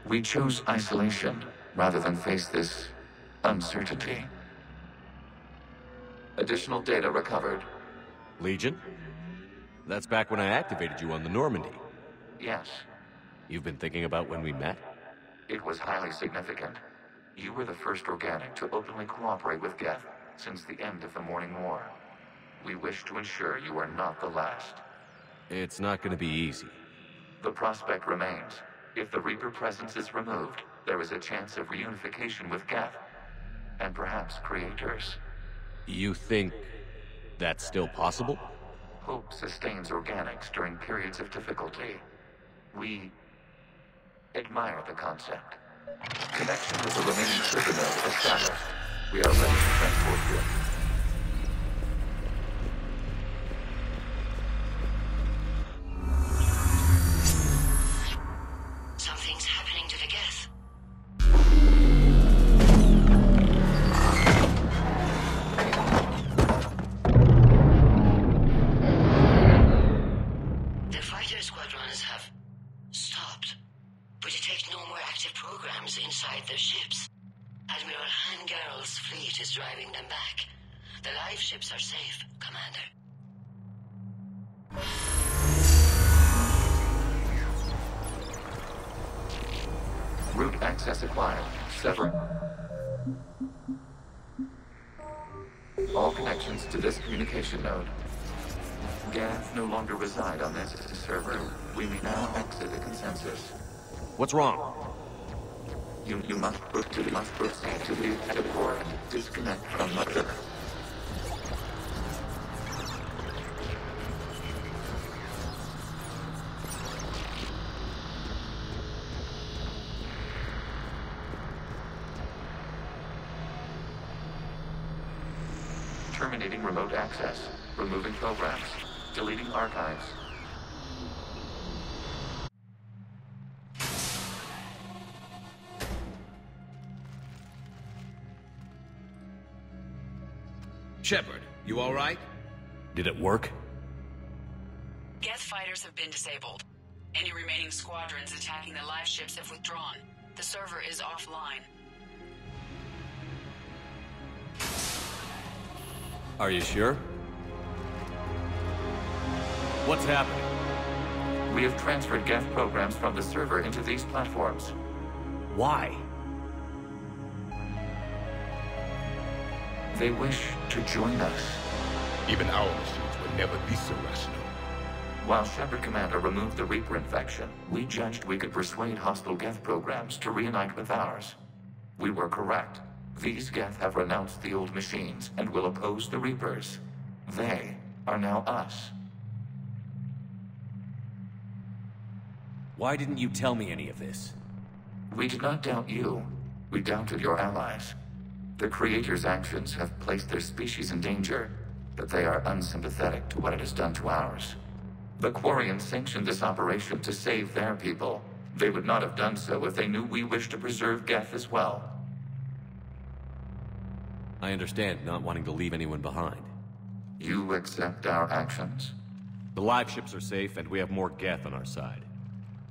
We chose isolation rather than face this uncertainty. Additional data recovered. Legion? That's back when I activated you on the Normandy. Yes. You've been thinking about when we met? It was highly significant. You were the first organic to openly cooperate with Geth since the end of the Morning War. We wish to ensure you are not the last. It's not going to be easy. The prospect remains. If the Reaper presence is removed, there is a chance of reunification with Geth. And perhaps creators. You think that's still possible? Hope sustains organics during periods of difficulty. We admire the concept. Connection with the remaining trigger node established. We are ready to transport you. Something's happening to the Geth. The fighter squadrons have stopped, but detect no more active programs inside their ships. Admiral Hangarl's fleet is driving them back. The live ships are safe, Commander. Route access acquired. Sever. All connections to this communication node. Geth no longer reside on this server. We may now exit the consensus. What's wrong? You must proceed to the active core and disconnect from Mother. Terminating remote access. Removing programs. Deleting archives. Shepard, you all right? Did it work? Geth fighters have been disabled. Any remaining squadrons attacking the live ships have withdrawn. The server is offline. Are you sure? What's happening? We have transferred Geth programs from the server into these platforms. Why? They wish to join us. Even our machines were never this irrational. While Shepard Commander removed the Reaper infection, we judged we could persuade hostile Geth programs to reunite with ours. We were correct. These Geth have renounced the old machines and will oppose the Reapers. They are now us. Why didn't you tell me any of this? We did not doubt you. We doubted your allies. The Creator's actions have placed their species in danger, but they are unsympathetic to what it has done to ours. The Quarians sanctioned this operation to save their people. They would not have done so if they knew we wished to preserve Geth as well. I understand not wanting to leave anyone behind. You accept our actions? The live ships are safe, and we have more Geth on our side.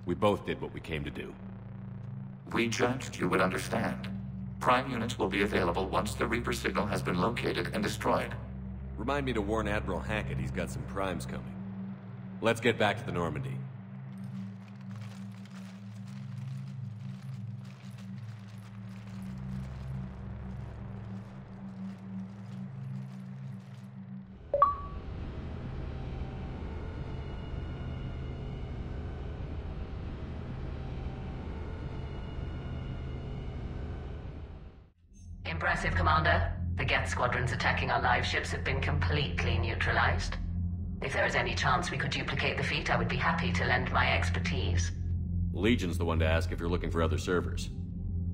We both did what we came to do. We judged you would understand. Prime units will be available once the Reaper signal has been located and destroyed. Remind me to warn Admiral Hackett he's got some primes coming. Let's get back to the Normandy. Impressive, Commander. The Geth squadrons attacking our live ships have been completely neutralized. If there is any chance we could duplicate the feat, I would be happy to lend my expertise. Legion's the one to ask if you're looking for other servers.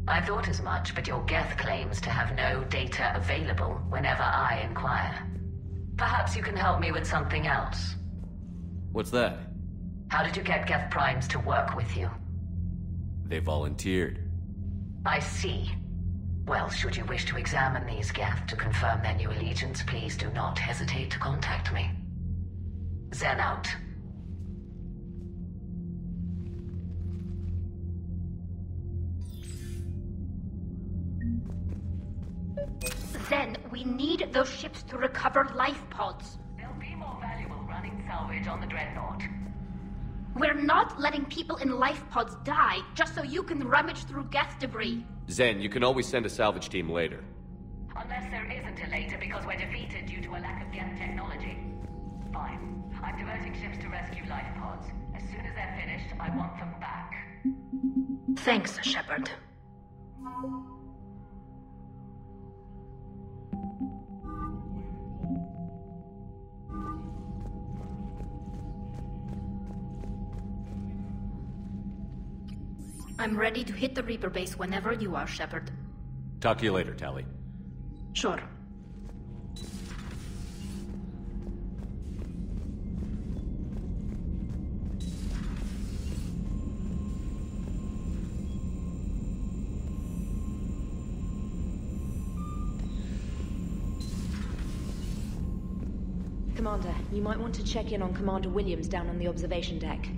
I thought as much, but your Geth claims to have no data available whenever I inquire. Perhaps you can help me with something else. What's that? How did you get Geth primes to work with you? They volunteered. I see. Well, should you wish to examine these Geth to confirm their new allegiance, please do not hesitate to contact me. Zen out. Zen, we need those ships to recover life pods. They'll be more valuable running salvage on the Dreadnought. We're not letting people in life pods die just so you can rummage through Geth debris. Zen, you can always send a salvage team later. Unless there isn't a later because we're defeated due to a lack of Geth technology. Fine. I'm diverting ships to rescue life pods. As soon as they're finished, I want them back. Thanks, Shepard. I'm ready to hit the Reaper base whenever you are, Shepard. Talk to you later, Tali. Sure. Commander, you might want to check in on Commander Williams down on the observation deck.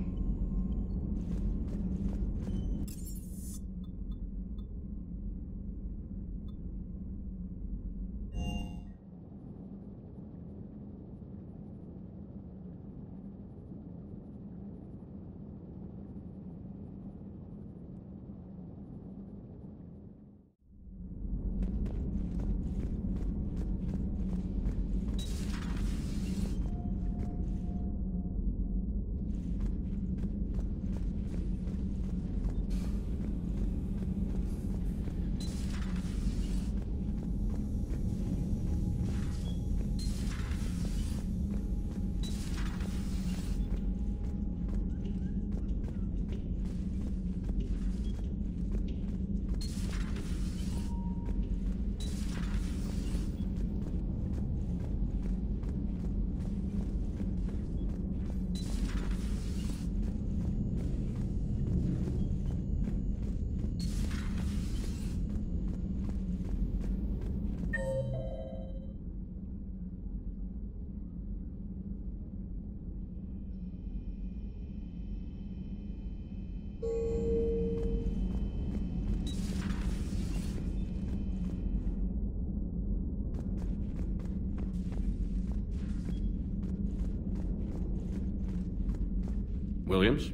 Williams?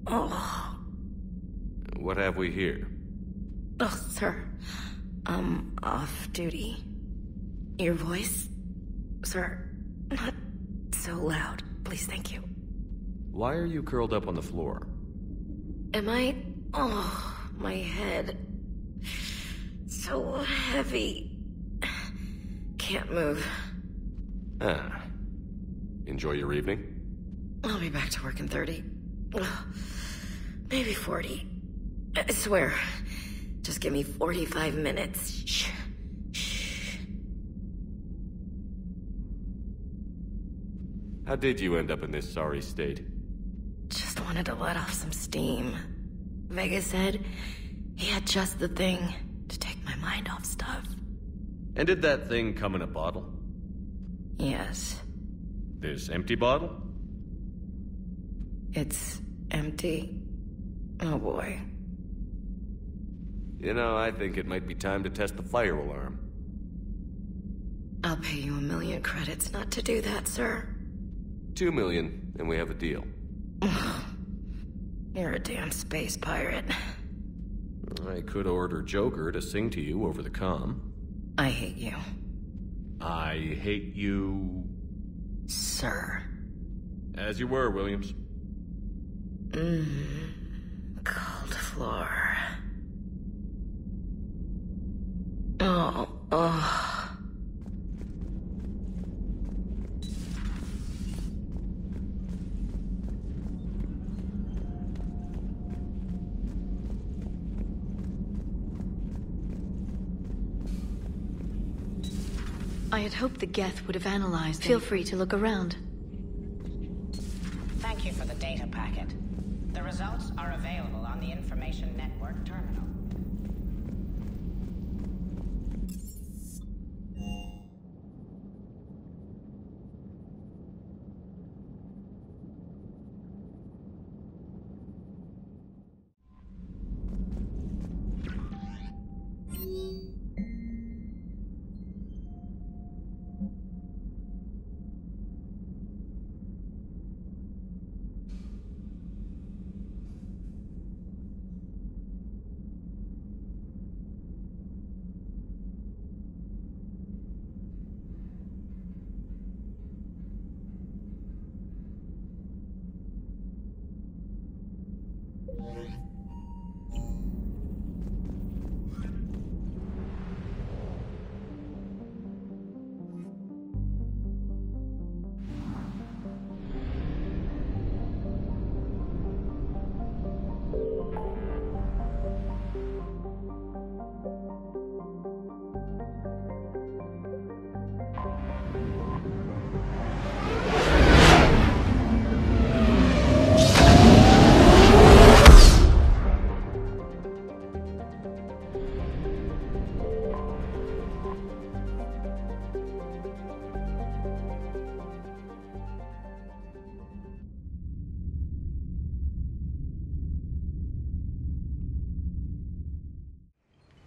Oh. What have we here? Oh, sir. I'm off duty. Your voice? Sir, not so loud. Please, thank you. Why are you curled up on the floor? Am I? Oh, my head. So heavy. Can't move. Ah. Enjoy your evening? I'll be back to work in 30. Maybe 40. I swear. Just give me 45 minutes. Shh. Shh. How did you end up in this sorry state? Just wanted to let off some steam. Vega said he had just the thing to take my mind off stuff. And did that thing come in a bottle? Yes. This empty bottle? It's empty. Oh boy. You know, I think it might be time to test the fire alarm. I'll pay you 1 million credits not to do that, sir. 2 million, and we have a deal. You're a damn space pirate. I could order Joker to sing to you over the comm. I hate you. I hate you... Sir. As you were, Williams. Cold floor. Oh. I had hoped the Geth would have analyzed them. Feel free to look around. Thank you for the data packet. The results are available on the Information Network terminal.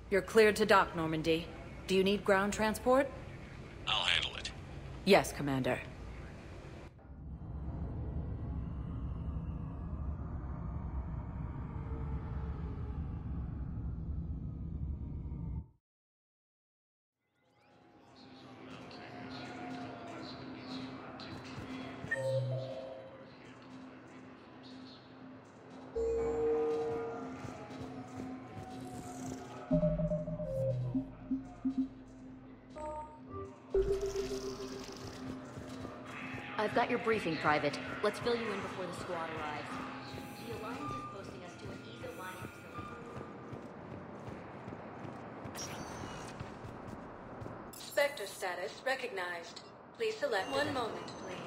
You're cleared to dock, Normandy. Do you need ground transport? I'll handle it. Yes, Commander. I've got your briefing, Private. Let's fill you in before the squad arrives. The Alliance is posting us to an ESO mining facility. Spectre status recognized. Please select one moment, please.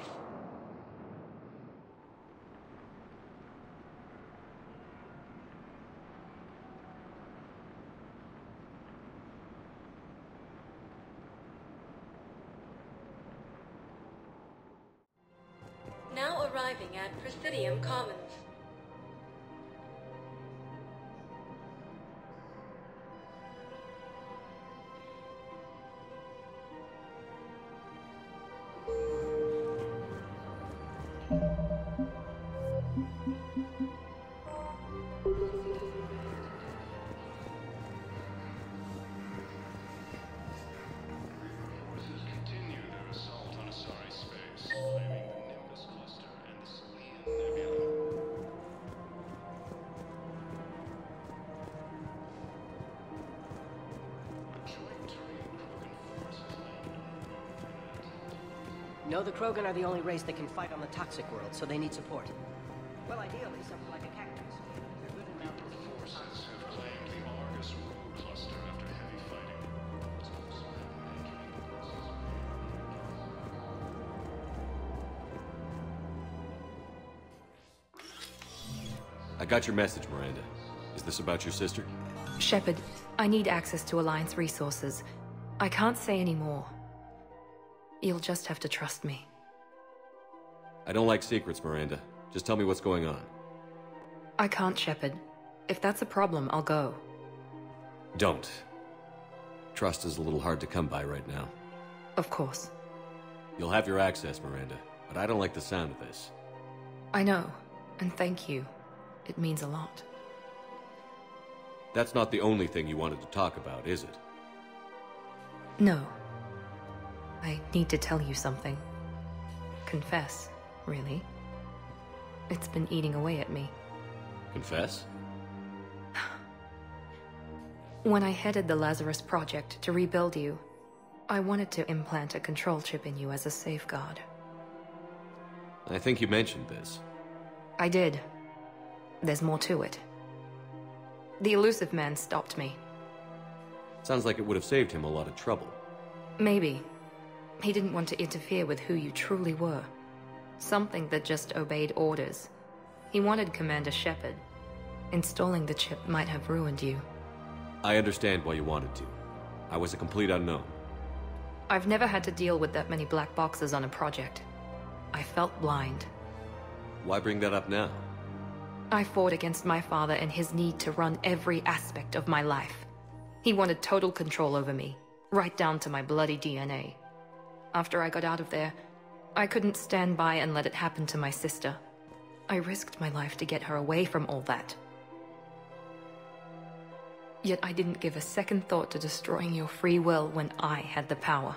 Now arriving at Presidium Commons. No, the Krogan are the only race that can fight on the toxic world, so they need support. Well, ideally, something like a cactus. They're good in mountains. Forces have claimed the Argus Rue cluster after heavy fighting. I got your message, Miranda. Is this about your sister? Shepard, I need access to Alliance resources. I can't say any more. You'll just have to trust me. I don't like secrets, Miranda. Just tell me what's going on. I can't, Shepard. If that's a problem, I'll go. Don't. Trust is a little hard to come by right now. Of course. You'll have your access, Miranda, but I don't like the sound of this. I know, and thank you. It means a lot. That's not the only thing you wanted to talk about, is it? No. I need to tell you something. Confess, really. It's been eating away at me. Confess? When I headed the Lazarus Project to rebuild you, I wanted to implant a control chip in you as a safeguard. I think you mentioned this. I did. There's more to it. The Illusive Man stopped me. Sounds like it would have saved him a lot of trouble. Maybe. He didn't want to interfere with who you truly were. Something that just obeyed orders. He wanted Commander Shepard. Installing the chip might have ruined you. I understand why you wanted to. I was a complete unknown. I've never had to deal with that many black boxes on a project. I felt blind. Why bring that up now? I fought against my father and his need to run every aspect of my life. He wanted total control over me, right down to my bloody DNA. After I got out of there, I couldn't stand by and let it happen to my sister. I risked my life to get her away from all that. Yet I didn't give a second thought to destroying your free will when I had the power.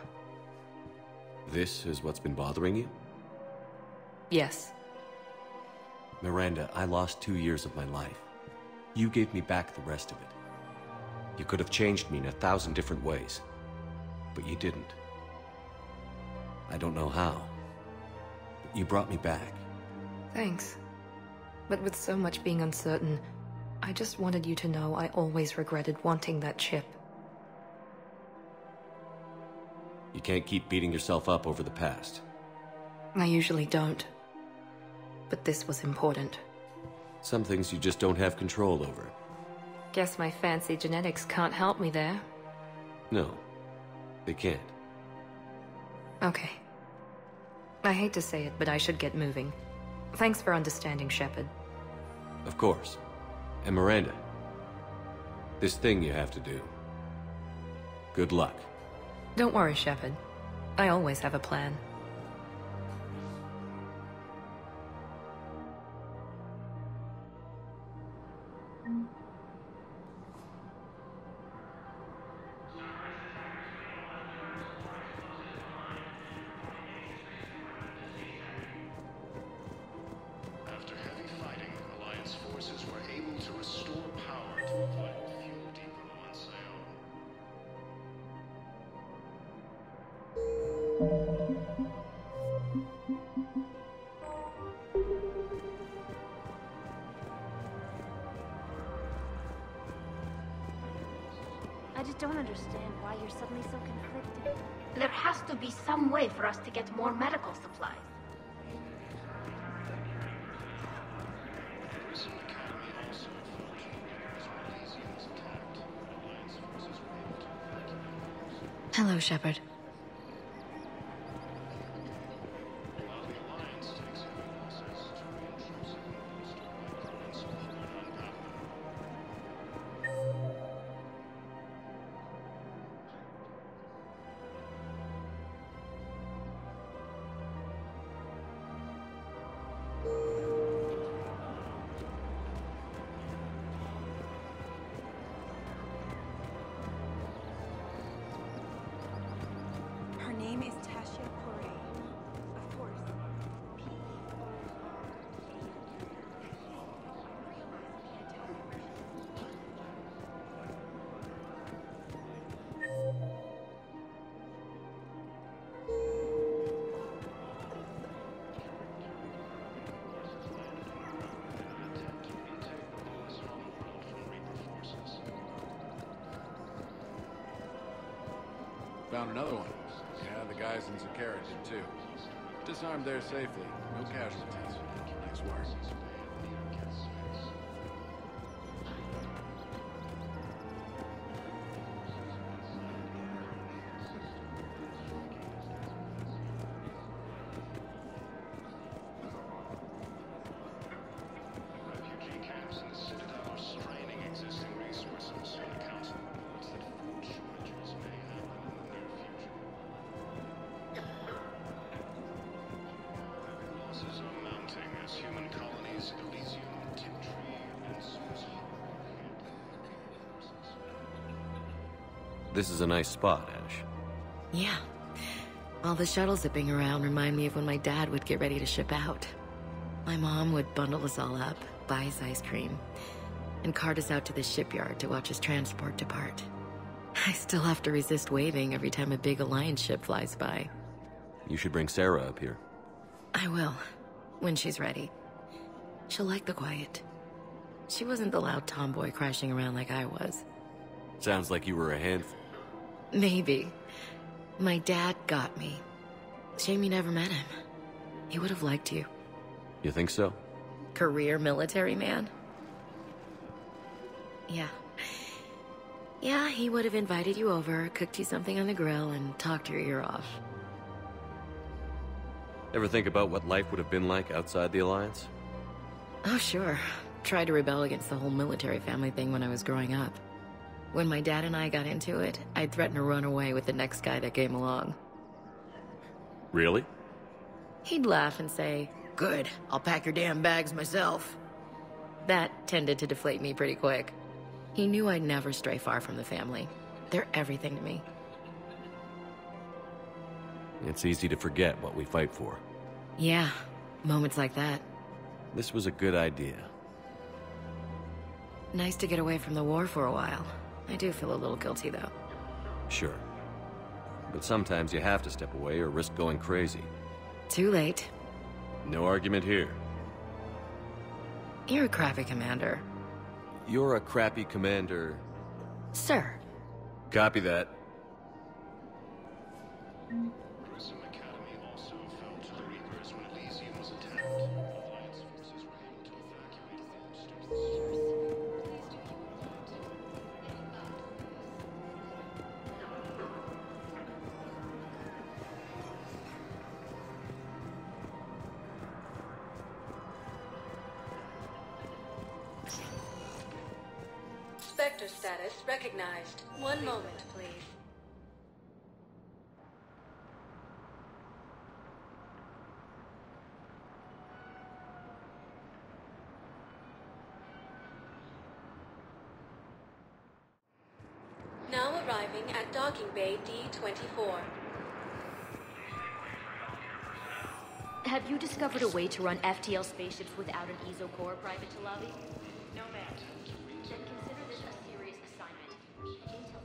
This is what's been bothering you? Yes. Miranda, I lost 2 years of my life. You gave me back the rest of it. You could have changed me in 1,000 different ways, but you didn't. I don't know how, but you brought me back. Thanks. But with so much being uncertain, I just wanted you to know I always regretted wanting that chip. You can't keep beating yourself up over the past. I usually don't. But this was important. Some things you just don't have control over. Guess my fancy genetics can't help me there. No, they can't. Okay. I hate to say it, but I should get moving. Thanks for understanding, Shepard. Of course. And Miranda, this thing you have to do. Good luck. Don't worry, Shepard. I always have a plan. After heavy fighting, Alliance forces were able to restore power to a vital fuel depot on Sion. I just don't understand why you're suddenly so conflicted. There has to be some way for us to get more medical supplies. Prison Academy also fought. As Malaysia was attacked, Alliance forces were able to evacuate. Hello, Shepard. While the Alliance takes heavy losses, Turian troops have been bolstered by currents of Hunan power. Her name is Tasha Corey. Of course. Found another one. Yeah, the guys in Zakara did too. Disarmed there safely. No casualties. Nice work. human colonies Elysium, Tiptree, and Susan. This is a nice spot, Ash. Yeah. All the shuttles zipping around remind me of when my dad would get ready to ship out. My mom would bundle us all up, buy us ice cream, and cart us out to the shipyard to watch his transport depart. I still have to resist waving every time a big Alliance ship flies by. You should bring Sarah up here. I will, when she's ready. She'll like the quiet. She wasn't the loud tomboy crashing around like I was. Sounds like you were a handful. Maybe. My dad got me. Shame you never met him. He would have liked you. You think so? Career military man? Yeah. Yeah, he would have invited you over, cooked you something on the grill, and talked your ear off. Ever think about what life would have been like outside the Alliance? Oh, sure. Tried to rebel against the whole military family thing when I was growing up. When my dad and I got into it, I'd threaten to run away with the next guy that came along. Really? He'd laugh and say, "Good, I'll pack your damn bags myself." That tended to deflate me pretty quick. He knew I'd never stray far from the family. They're everything to me. It's easy to forget what we fight for. Yeah, moments like that. This was a good idea. Nice to get away from the war for a while. I do feel a little guilty, though. Sure. But sometimes you have to step away or risk going crazy. Too late. No argument here. You're a crappy commander. You're a crappy commander. Sir. Copy that. Grissom Academy also fell to the Reapers when Elysium was attacked. Alliance forces were able to evacuate most of the Spectre status recognized. One moment, please. Now arriving at Docking Bay D-24. Have you discovered a way to run FTL spaceships without an ESO core, Private Talavi? No, ma'am. Then consider this a serious assignment. Intel.